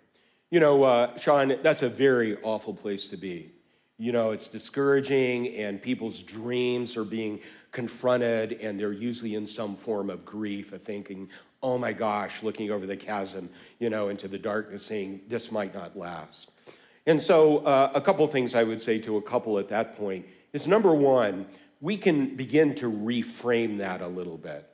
You know, Shawn, that's a very awful place to be. You know, it's discouraging, and people's dreams are being confronted, and they're usually in some form of grief, of thinking, oh my gosh, looking over the chasm, you know, into the darkness, saying, this might not last. And so a couple of things I would say to a couple at that point is, number one, we can begin to reframe that a little bit.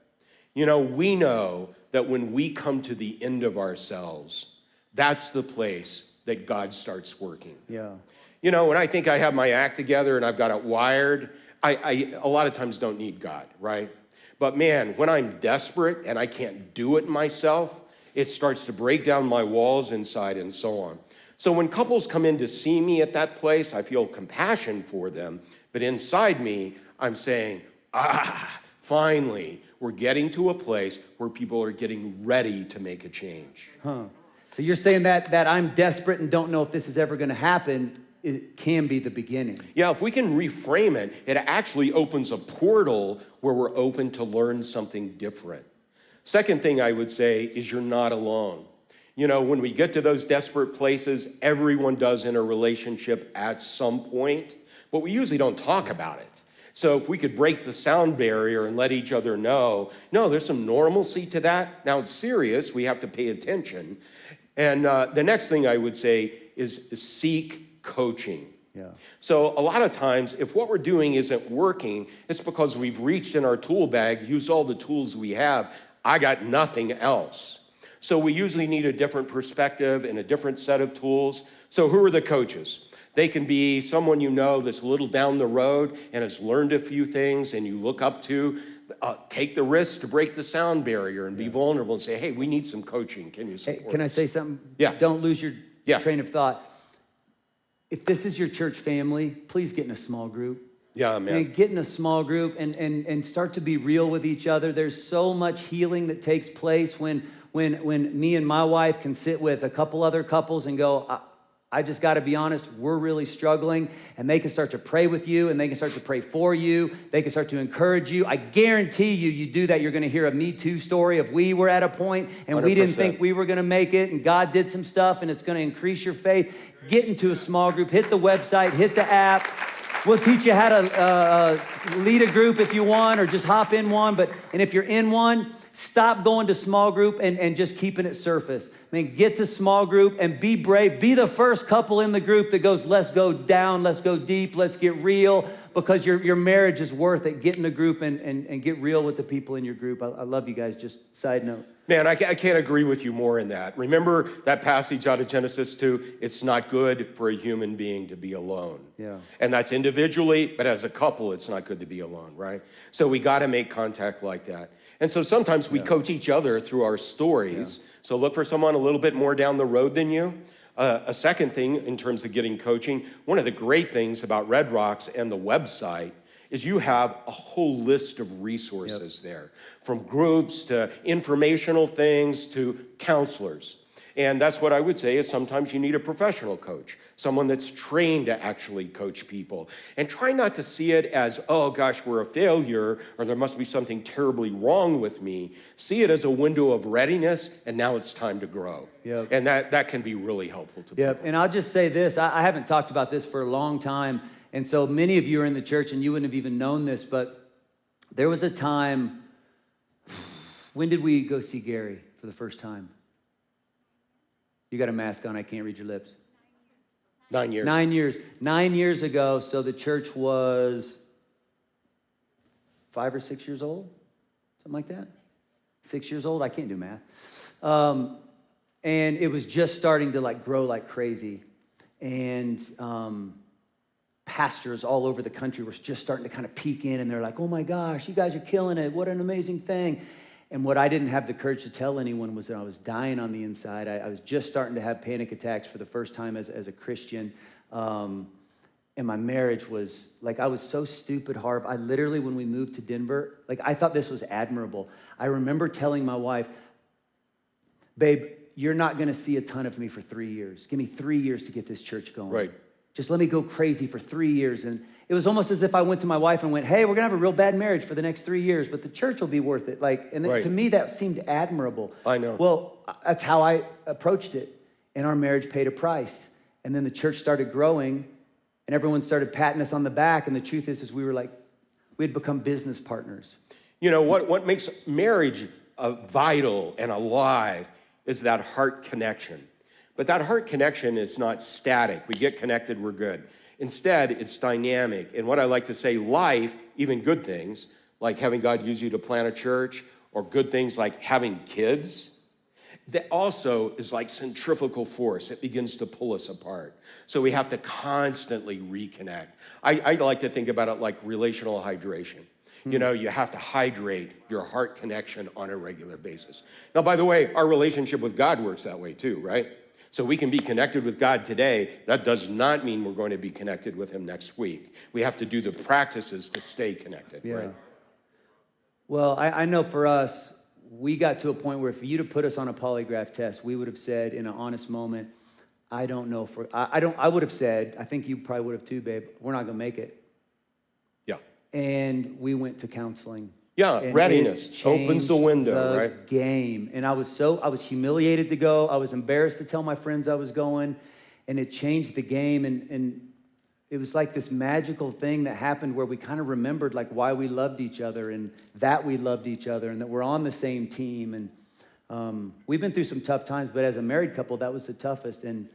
You know, we know that when we come to the end of ourselves, that's the place that God starts working. Yeah. You know, when I think I have my act together and I've got it wired, I a lot of times don't need God, right? But man, when I'm desperate and I can't do it myself, it starts to break down my walls inside and so on. So when couples come in to see me at that place, I feel compassion for them, but inside me, I'm saying, finally, we're getting to a place where people are getting ready to make a change. So you're saying that I'm desperate and don't know if this is ever going to happen, it can be the beginning. Yeah, if we can reframe it, it actually opens a portal where we're open to learn something different. Second thing I would say is you're not alone. You know, when we get to those desperate places, everyone does in a relationship at some point, but we usually don't talk about it. So if we could break the sound barrier and let each other know, no, there's some normalcy to that. Now it's serious, we have to pay attention. And the next thing I would say is seek coaching. Yeah. So a lot of times, if what we're doing isn't working, it's because we've reached in our tool bag, used all the tools we have. I got nothing else. So we usually need a different perspective and a different set of tools. So who are the coaches? They can be someone you know that's a little down the road and has learned a few things and you look up to. Take the risk to break the sound barrier and be vulnerable and say, hey, we need some coaching. Can you support Hey, can I us? say something? Yeah. Don't lose your Yeah. train of thought. If this is your church family, please get in a small group. Yeah, man. Get in a small group and start to be real with each other. There's so much healing that takes place when me and my wife can sit with a couple other couples and go, I just got to be honest, we're really struggling, and they can start to pray with you, and they can start to pray for you. They can start to encourage you. I guarantee you do that, you're going to hear a Me Too story of we were at a point and 100%. We didn't think we were going to make it, and God did some stuff, and it's going to increase your faith. Get into a small group, hit the website, hit the app. We'll teach you how to lead a group if you want, or just hop in one. And if you're in one, stop going to small group and just keeping it surface. I mean, get to small group and be brave. Be the first couple in the group that goes, let's go down, let's go deep, let's get real, because your marriage is worth it. Get in the group and get real with the people in your group. I love you guys. Just side note. Man, I can't agree with you more in that. Remember that passage out of Genesis 2? It's not good for a human being to be alone. Yeah. And that's individually, but as a couple, it's not good to be alone, right? So we got to make contact like that. And so sometimes we coach each other through our stories. Yeah. So look for someone a little bit more down the road than you. A second thing in terms of getting coaching, one of the great things about Red Rocks and the website is you have a whole list of resources there, from groups to informational things to counselors. And that's what I would say is sometimes you need a professional coach, someone that's trained to actually coach people. And try not to see it as, oh gosh, we're a failure, or there must be something terribly wrong with me. See it as a window of readiness, and now it's time to grow. Yep. And that can be really helpful to people. And I'll just say this, I haven't talked about this for a long time, and so many of you are in the church and you wouldn't have even known this, but there was a time, when did we go see Gary for the first time? You got a mask on, I can't read your lips. 9 years. 9 years. 9 years ago, so the church was 5 or 6 years old? Something like that? 6 years old? I can't do math. And it was just starting to grow like crazy. And pastors all over the country were just starting to kind of peek in, and they're like, oh my gosh, you guys are killing it. What an amazing thing. And what I didn't have the courage to tell anyone was that I was dying on the inside. I was just starting to have panic attacks for the first time as a Christian. And my marriage was, I was so stupid, Harv. I literally, when we moved to Denver, I thought this was admirable. I remember telling my wife, babe, you're not gonna see a ton of me for 3 years. Give me 3 years to get this church going. Right. Just let me go crazy for 3 years. And it was almost as if I went to my wife and went, hey, we're gonna have a real bad marriage for the next 3 years, but the church will be worth it. To me, that seemed admirable. I know. Well, that's how I approached it. And our marriage paid a price. And then the church started growing, and everyone started patting us on the back. And the truth is we had become business partners. You know, what makes marriage vital and alive is that heart connection. But that heart connection is not static. We get connected, we're good. Instead, it's dynamic. And what I like to say, life, even good things, like having God use you to plant a church, or good things like having kids, that also is like centrifugal force. It begins to pull us apart. So we have to constantly reconnect. I like to think about it like relational hydration. You know, you have to hydrate your heart connection on a regular basis. Now, by the way, our relationship with God works that way too, right? So we can be connected with God today. That does not mean we're going to be connected with him next week. We have to do the practices to stay connected, right? Well, I know for us, we got to a point where for you to put us on a polygraph test, we would have said in an honest moment, I don't know if I would have said, I think you probably would have too, babe, we're not gonna make it. Yeah. And we went to counseling. Yeah, readiness opens the window, right? Game. And I was humiliated to go. I was embarrassed to tell my friends I was going, and it changed the game. And it was like this magical thing that happened where we kind of remembered why we loved each other, and that we loved each other, and that we're on the same team. And we've been through some tough times, but as a married couple, that was the toughest. And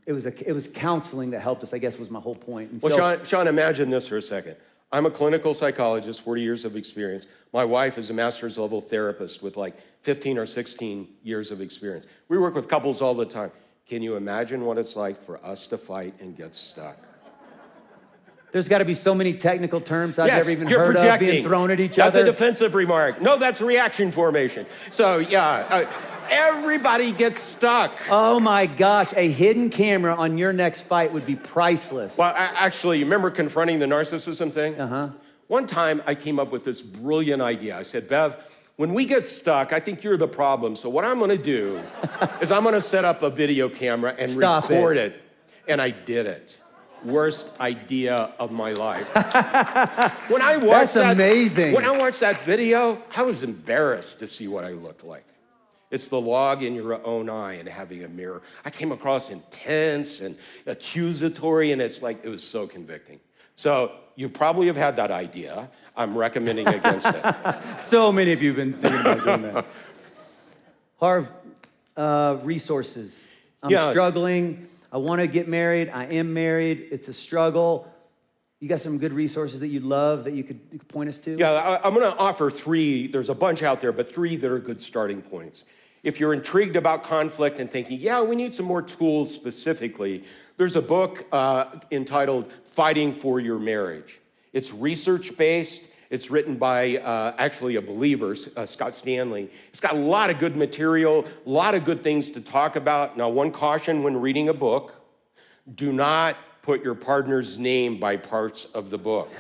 it was counseling that helped us, I guess was my whole point. And well, Shawn, imagine this for a second. I'm a clinical psychologist, 40 years of experience. My wife is a master's level therapist with 15 or 16 years of experience. We work with couples all the time. Can you imagine what it's like for us to fight and get stuck? There's got to be so many technical terms I've never even heard of being thrown at each other. That's a defensive remark. No, that's reaction formation. So yeah, everybody gets stuck. Oh my gosh, a hidden camera on your next fight would be priceless. Well, actually, you remember confronting the narcissism thing? Uh-huh. One time I came up with this brilliant idea. I said, Bev, when we get stuck, I think you're the problem. So what I'm gonna do is I'm gonna set up a video camera and record it. And I did it. Worst idea of my life. When I watched That's amazing. When I watched that video, I was embarrassed to see what I looked like. It's the log in your own eye and having a mirror. I came across intense and accusatory, and it was so convicting. So you probably have had that idea. I'm recommending against it. So many of you have been thinking about doing that. Harv, resources. I'm struggling. I want to get married. I am married. It's a struggle. You got some good resources that you'd love that you could point us to? Yeah, I'm gonna offer 3. There's a bunch out there, but 3 that are good starting points. If you're intrigued about conflict and thinking, yeah, we need some more tools specifically, there's a book entitled Fighting for Your Marriage. It's research-based. It's written by actually a believer, Scott Stanley. It's got a lot of good material, a lot of good things to talk about. Now, one caution when reading a book, do not put your partner's name by parts of the book.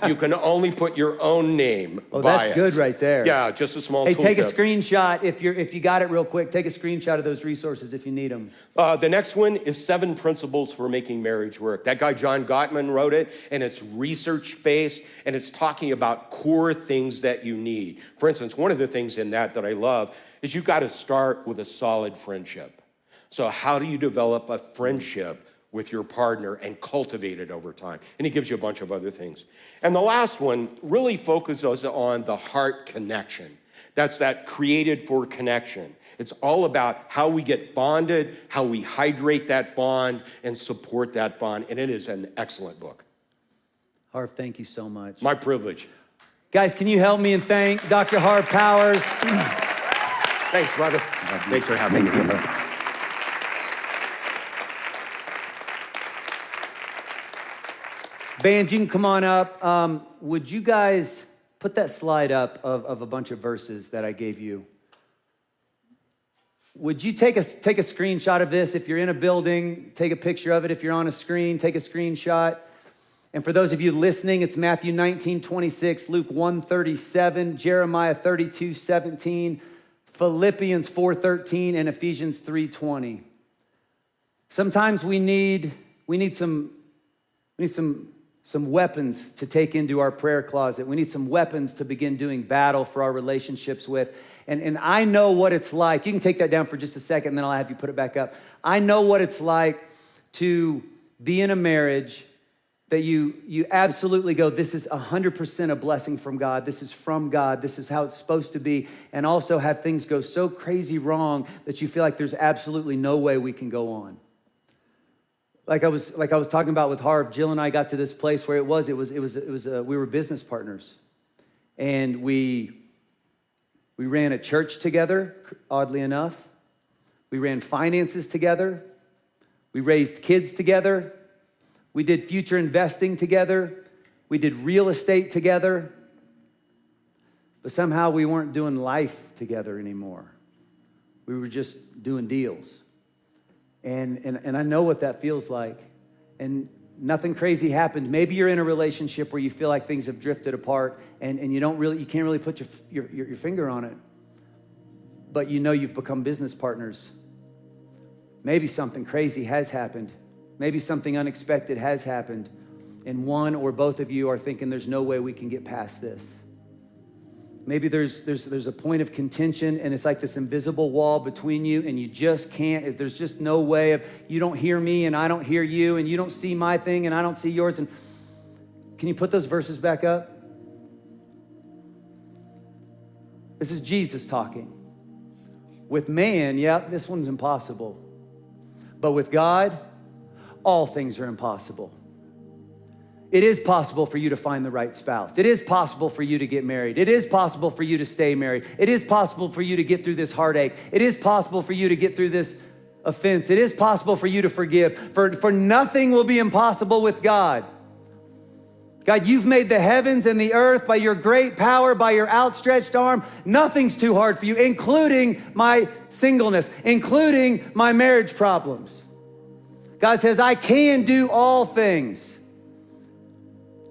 You can only put your own name by that's it. good right there. Yeah, just a small Hey, tool take a tip. screenshot if you got it real quick. Take a screenshot of those resources if you need them. The next one is 7 Principles for Making Marriage Work. That guy, John Gottman, wrote it, and it's research-based, and it's talking about core things that you need. For instance, one of the things in that I love is you've got to start with a solid friendship. So how do you develop a friendship with your partner and cultivate it over time? And he gives you a bunch of other things. And the last one really focuses on the heart connection. That's that created for connection. It's all about how we get bonded, how we hydrate that bond and support that bond. And it is an excellent book. Harv, thank you so much. My privilege. Guys, can you help me and thank Dr. Harv Powers? Thanks, brother. Thanks for having me. Band, you can come on up. Would you guys put that slide up of a bunch of verses that I gave you? Would you take a screenshot of this? If you're in a building, take a picture of it. If you're on a screen, take a screenshot. And for those of you listening, it's Matthew 19:26, Luke 1:37, Jeremiah 32:17, Philippians 4:13, and Ephesians 3:20. Sometimes we need some weapons to take into our prayer closet. We need some weapons to begin doing battle for our relationships with. And I know what it's like. You can take that down for just a second, and then I'll have you put it back up. I know what it's like to be in a marriage that you absolutely go, this is 100% a blessing from God. This is from God. This is how it's supposed to be. And also have things go so crazy wrong that you feel like there's absolutely no way we can go on. Like I was talking about with Harv, Jill and I got to this place where we were business partners, and we ran a church together. Oddly enough, we ran finances together. We raised kids together. We did future investing together. We did real estate together. But somehow we weren't doing life together anymore. We were just doing deals. And I know what that feels like. And nothing crazy happened. Maybe you're in a relationship where you feel like things have drifted apart and you can't really put your finger on it. But you know you've become business partners. Maybe something crazy has happened. Maybe something unexpected has happened. And one or both of you are thinking there's no way we can get past this. Maybe there's a point of contention and it's like this invisible wall between you and you just can't, there's just no way of, you don't hear me and I don't hear you and you don't see my thing and I don't see yours. And can you put those verses back up? This is Jesus talking. With man, this one's impossible. But with God, all things are impossible. It is possible for you to find the right spouse. It is possible for you to get married. It is possible for you to stay married. It is possible for you to get through this heartache. It is possible for you to get through this offense. It is possible for you to forgive. For nothing will be impossible with God. God, you've made the heavens and the earth by your great power, by your outstretched arm. Nothing's too hard for you, including my singleness, including my marriage problems. God says, I can do all things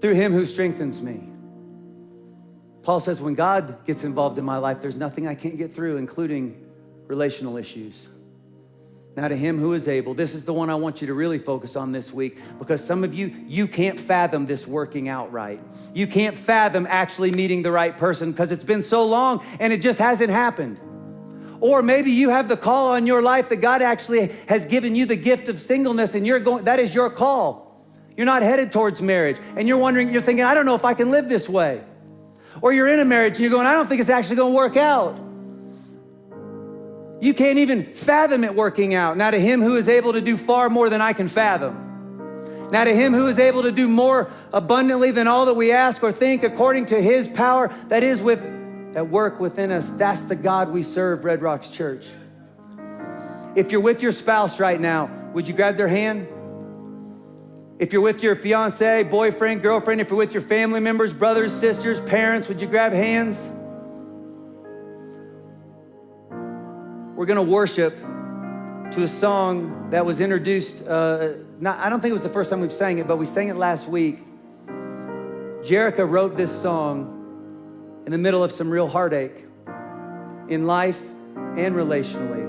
through him who strengthens me. Paul says, when God gets involved in my life, there's nothing I can't get through, including relational issues. Now to him who is able, this is the one I want you to really focus on this week, because some of you can't fathom this working out right. You can't fathom actually meeting the right person because it's been so long and it just hasn't happened. Or maybe you have the call on your life that God actually has given you the gift of singleness and that is your call. You're not headed towards marriage and you're thinking, I don't know if I can live this way. Or you're in a marriage and you're going, I don't think it's actually going to work out. You can't even fathom it working out. Now to him who is able to do far more than I can fathom. Now to him who is able to do more abundantly than all that we ask or think, according to his power that is at work within us, that's the God we serve, Red Rocks Church. If you're with your spouse right now, would you grab their hand? If you're with your fiance, boyfriend, girlfriend, if you're with your family members, brothers, sisters, parents, would you grab hands? We're gonna worship to a song that was introduced, I don't think it was the first time we've sang it, but we sang it last week. Jerica wrote this song in the middle of some real heartache in life and relationally.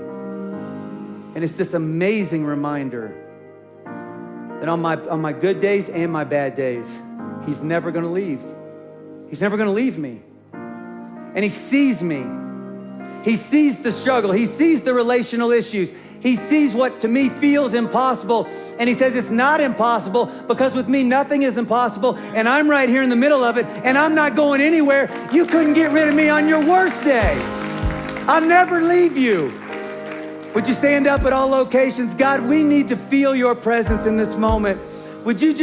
And it's this amazing reminder that on my good days and my bad days, he's never gonna leave. He's never gonna leave me. And he sees me. He sees the struggle. He sees the relational issues. He sees what to me feels impossible. And he says it's not impossible because with me, nothing is impossible. And I'm right here in the middle of it and I'm not going anywhere. You couldn't get rid of me on your worst day. I'll never leave you. Would you stand up at all locations? God, we need to feel your presence in this moment. Would you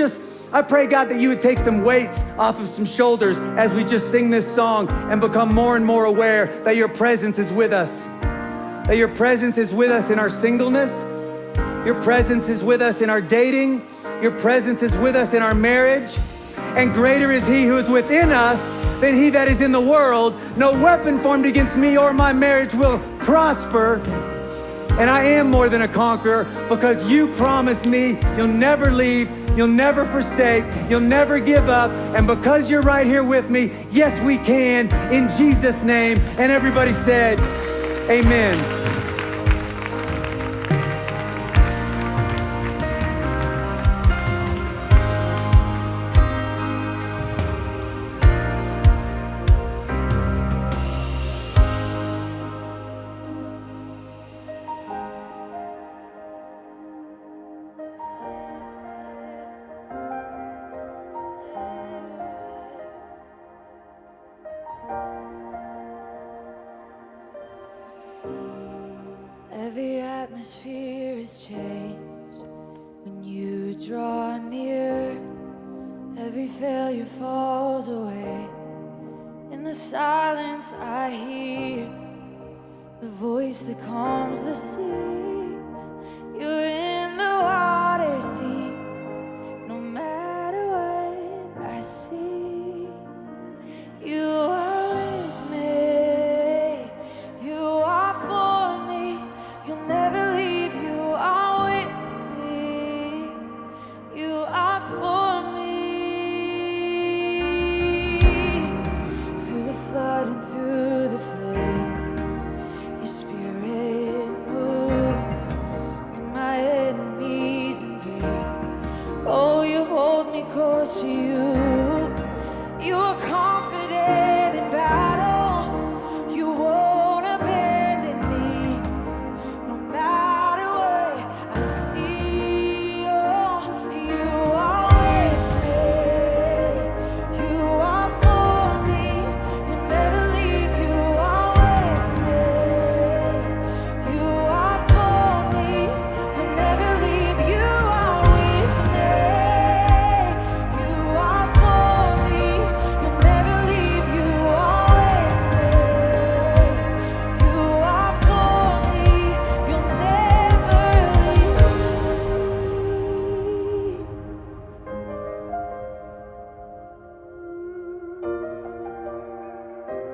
I pray, God, that you would take some weights off of some shoulders as we just sing this song and become more and more aware that your presence is with us. That your presence is with us in our singleness. Your presence is with us in our dating. Your presence is with us in our marriage. And greater is he who is within us than he that is in the world. No weapon formed against me or my marriage will prosper. And I am more than a conqueror because you promised me you'll never leave, you'll never forsake, you'll never give up. And because you're right here with me, yes, we can, in Jesus' name. And everybody said, amen. Every atmosphere is changed when you draw near. Every failure falls away. In the silence I hear the voice that calms the seas. You're in the water's deep. No matter what I see, you are with me. You are for me. You'll never leave. You are with me. You are for me. Through the flood and through the flame, your spirit moves when my enemies invade. Oh, you hold me close to you. You are confident in battle. You won't abandon me. No matter what I see, oh, you are with me. You are for me. You'll never leave. You are with me. You are for me. You'll never leave. You are with me. You are for me. You'll never leave. You are with me. You are for me. You'll never leave.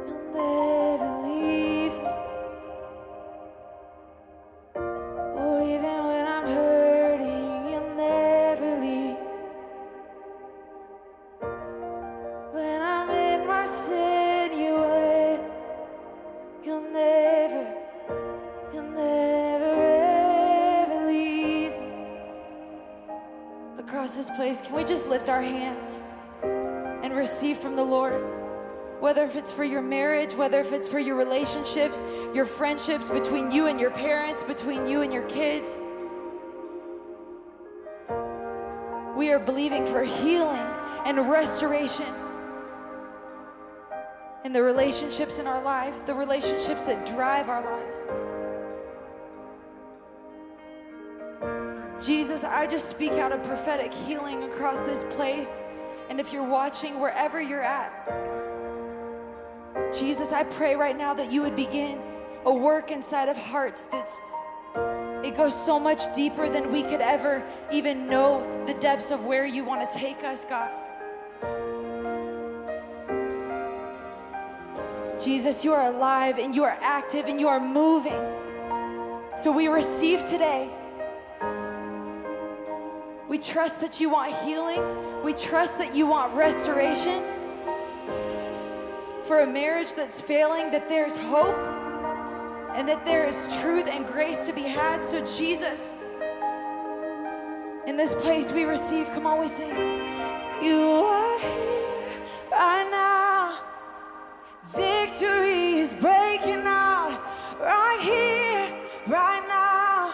You'll never leave me. Oh, even when I'm hurting, you'll never leave. When I'm in my sin, you will. You'll never ever leave. Across this place, can we just lift our hands and receive from the Lord? Whether if it's for your marriage, whether if it's for your relationships, your friendships, between you and your parents, between you and your kids. We are believing for healing and restoration in the relationships in our life, the relationships that drive our lives. Jesus, I just speak out a prophetic healing across this place. And if you're watching, wherever you're at, Jesus, I pray right now that you would begin a work inside of hearts it goes so much deeper than we could ever even know the depths of where you want to take us, God. Jesus, you are alive and you are active and you are moving. So we receive today. We trust that you want healing. We trust that you want restoration. For a marriage that's failing, that there's hope and that there is truth and grace to be had. So Jesus, in this place we receive, come on, we sing. You are here right now. Victory is breaking out right here, right now.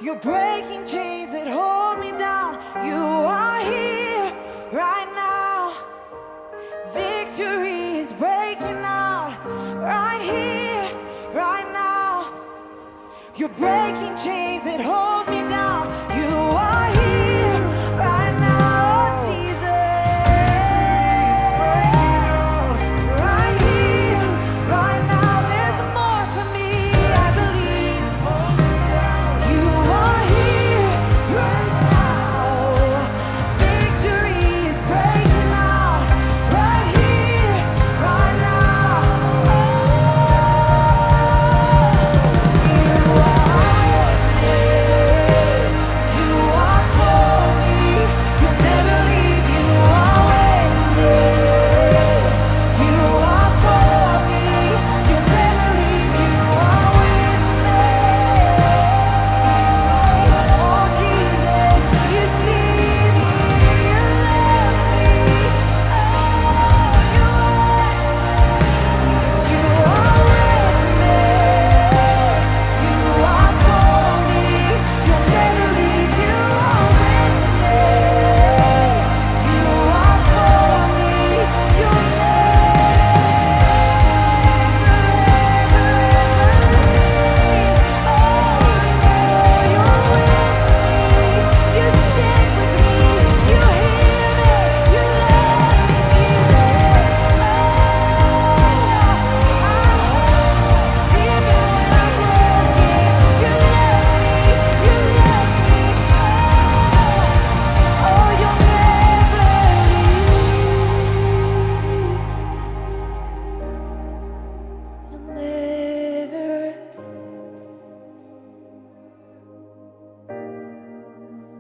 You're breaking chains that hold me down. You are here right now. Victory is breaking out right here, right now. You're breaking chains that hold me down. You are here right now, oh Jesus. Right here, right now. There's more for me, I believe. You are here right now. Victory is breaking out right here, right now. You are with me. You are for me. You'll never leave. You are with me. You are for me. You'll never leave. You are with me. Oh Jesus, you see me. You love me. Oh, you are. 'Cause you are with me. You are for me. You'll never leave. You are with me. You are for me. You'll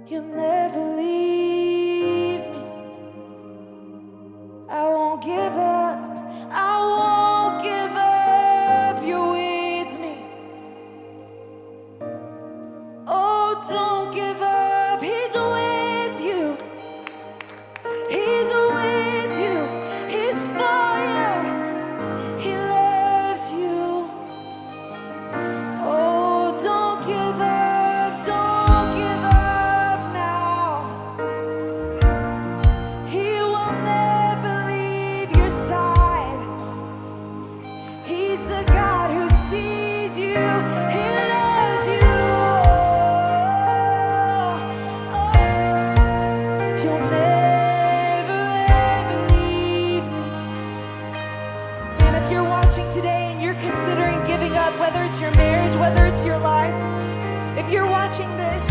You'll never leave me. I won't give up. I won't give up. You're with me. Oh, don't give up. He's with you. He's with you. He's for you. He loves you. Oh, don't give up. Don't give up now. He will never leave your side. He's the God who sees you. He loves you. Oh, you'll never ever leave me. And if you're watching today and you're considering giving up, whether it's your marriage, whether it's your life, if you're watching this,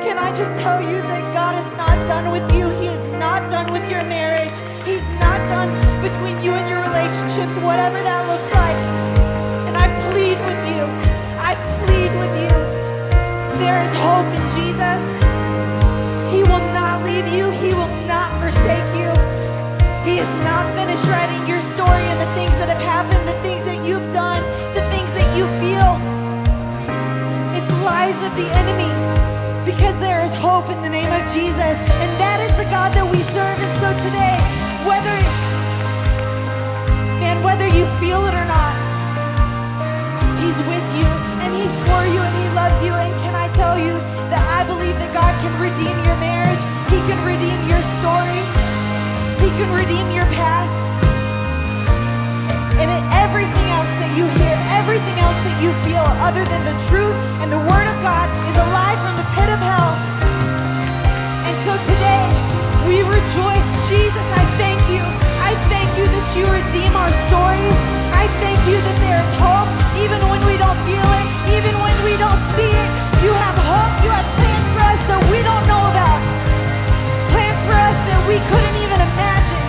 can I just tell you that God is not done with you? He is not done with your marriage. He's not done between you and your relationships, whatever that looks like. And I plead with you. I plead with you. There is hope in Jesus. He will not leave you. He will not forsake you. He is not finished writing your story and the things that have happened, the things that you've done, the things that you feel. It's lies of the enemy, because there is hope in the name of Jesus, and that is the God that we serve. And so today, whether you feel it or not, He's with you and He's for you and He loves you. And can I tell you that I believe that God can redeem your marriage, He can redeem your story, He can redeem your past, and everything else that you hear, everything else else that you feel other than the truth and the word of God is alive from the pit of hell. And so today, we rejoice. Jesus, I thank you. I thank you that you redeem our stories. I thank you that there is hope, even when we don't feel it, even when we don't see it. You have hope. You have plans for us that we don't know about. Plans for us that we couldn't even imagine.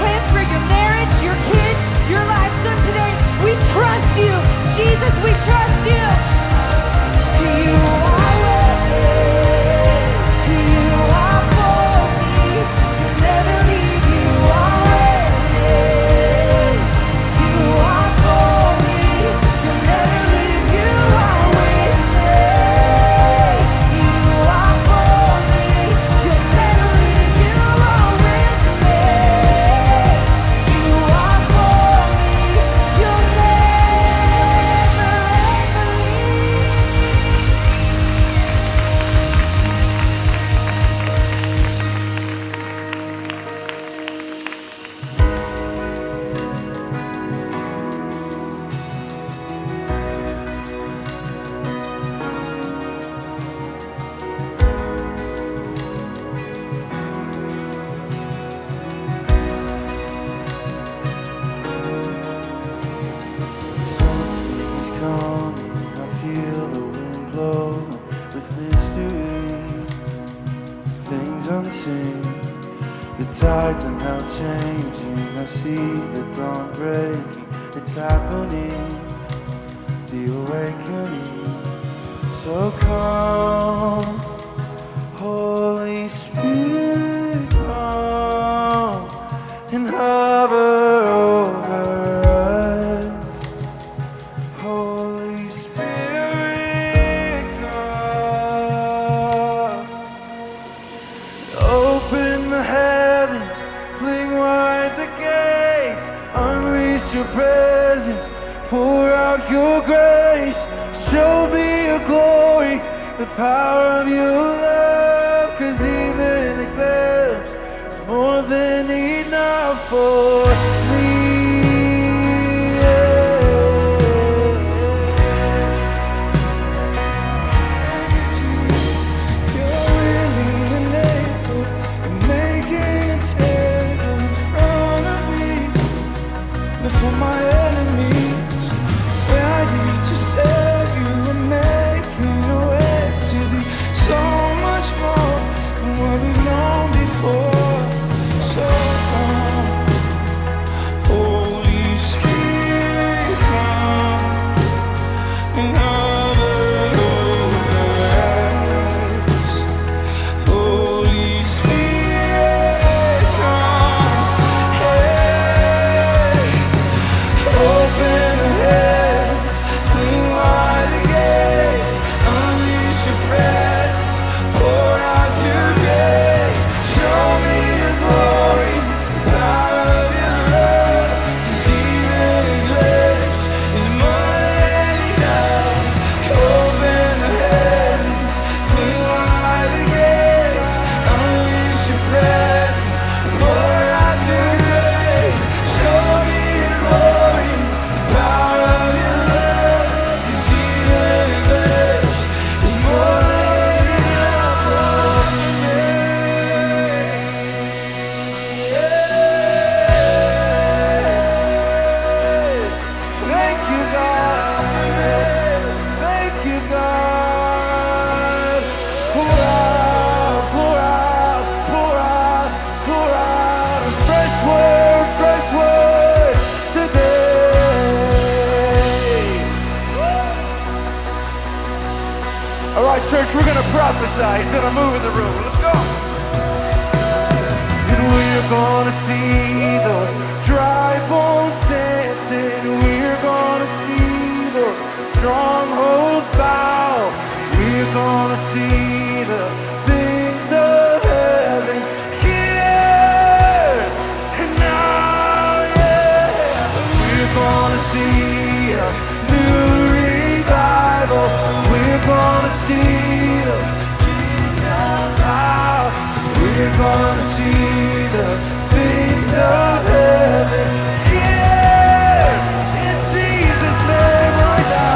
Plans for your marriage, your kids, your life. So today, we trust you. Jesus, we trust you. You are worthy. You are for me. You'll never leave. You are worthy. You are for me. You'll never leave. You are with me. You are for me. You'll never leave. You are with me. You are for me. You'll never ever Something is coming, I feel the wind blow with mystery. Things unseen, the tides are now changing. I see the dawn breaking, it's happening, the awakening. So come, Holy Spirit, come and hover over us. Holy Spirit, come. Open the heavens, fling wide the gates, unleash your presence, pour out your grace. Show me your glory, the power of your love, 'cause even a glimpse is more than enough for me. You're willing and able, and making a table in front of me before my enemies, ready to serve you and making a way to be so much more than what we've known before. So come, Holy Spirit, come and hover over us. Holy Spirit, come, hey. Open the heavens, fling wide the gates, unleash your presence, pour out your grace. Show me your glory, the power of your love, 'cause even a glimpse is more than enough. Open the heavens, fling wide the gates, unleash your presence, pour out your grace. Show me your glory, the power of your love, 'cause even a glimpse is more than enough for me. Thank you, God. Thank you, God. Pour out, pour out, pour out, pour out a fresh word today. All right, church, we're gonna prophesy. He's gonna move in the room. Let's go. And we're gonna see those dry bones dancing. We're gonna see those strongholds bow. We're gonna see the things of heaven here and now, yeah. We're gonna see a new revival. We're gonna see the kingdom bow. We're gonna see the things of heaven here in Jesus' name right now.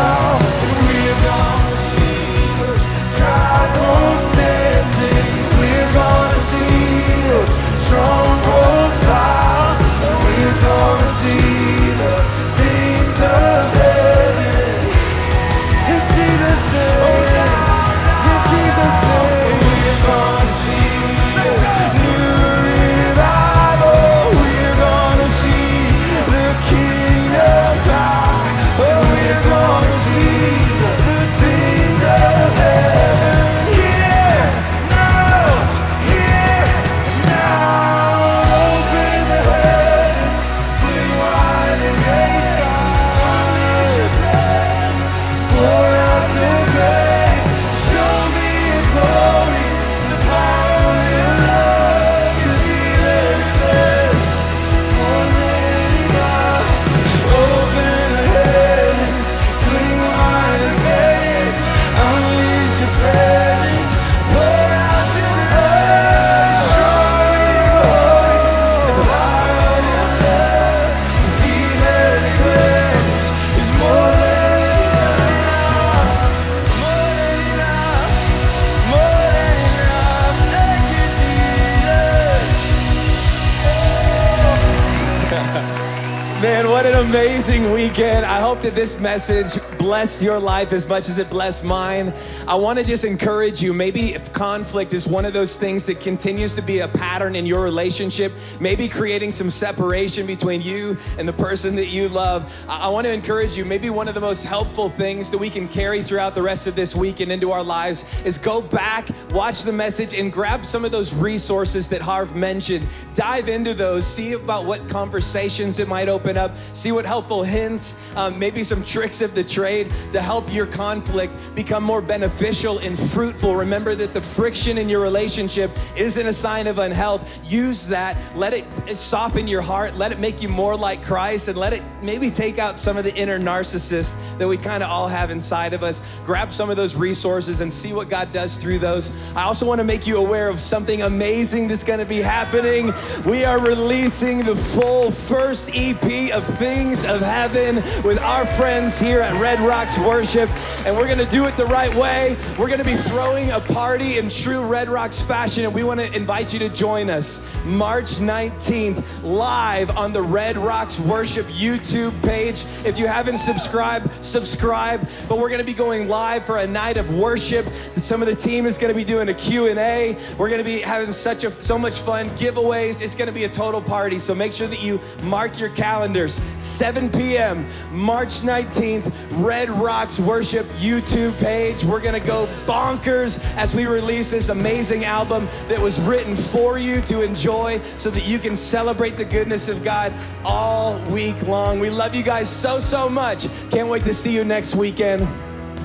Man, what an amazing weekend. I hope that this message blessed your life as much as it blessed mine. I want to just encourage you, maybe if conflict is one of those things that continues to be a pattern in your relationship, maybe creating some separation between you and the person that you love. I want to encourage you, maybe one of the most helpful things that we can carry throughout the rest of this week and into our lives is go back, watch the message, and grab some of those resources that Harv mentioned. Dive into those, see about what conversations it might open up, see what helpful hints, maybe some tricks of the trade to help your conflict become more beneficial and fruitful. Remember that the friction in your relationship isn't a sign of unhealth. Use that, let it soften your heart, let it make you more like Christ, and let it maybe take out some of the inner narcissists that we kind of all have inside of us. Grab some of those resources and see what God does through those. I also want to make you aware of something amazing that's going to be happening. We are releasing the full first EP of Things of Heaven with our friends here at Red Rocks Worship, and we're gonna do it the right way. We're gonna be throwing a party in true Red Rocks fashion, and we want to invite you to join us March 19th live on the Red Rocks Worship YouTube page. If you haven't subscribed, subscribe. But we're gonna be going live for a night of worship. Some of the team is gonna be doing a Q&A. We're gonna be having so much fun, giveaways. It's gonna be a total party, so make sure that you mark your calendars. 7 p.m., March 19th, Red Rocks Worship YouTube page. We're gonna go bonkers as we release this amazing album that was written for you to enjoy so that you can celebrate the goodness of God all week long. We love you guys so much. Can't wait to see you next weekend.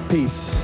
Peace.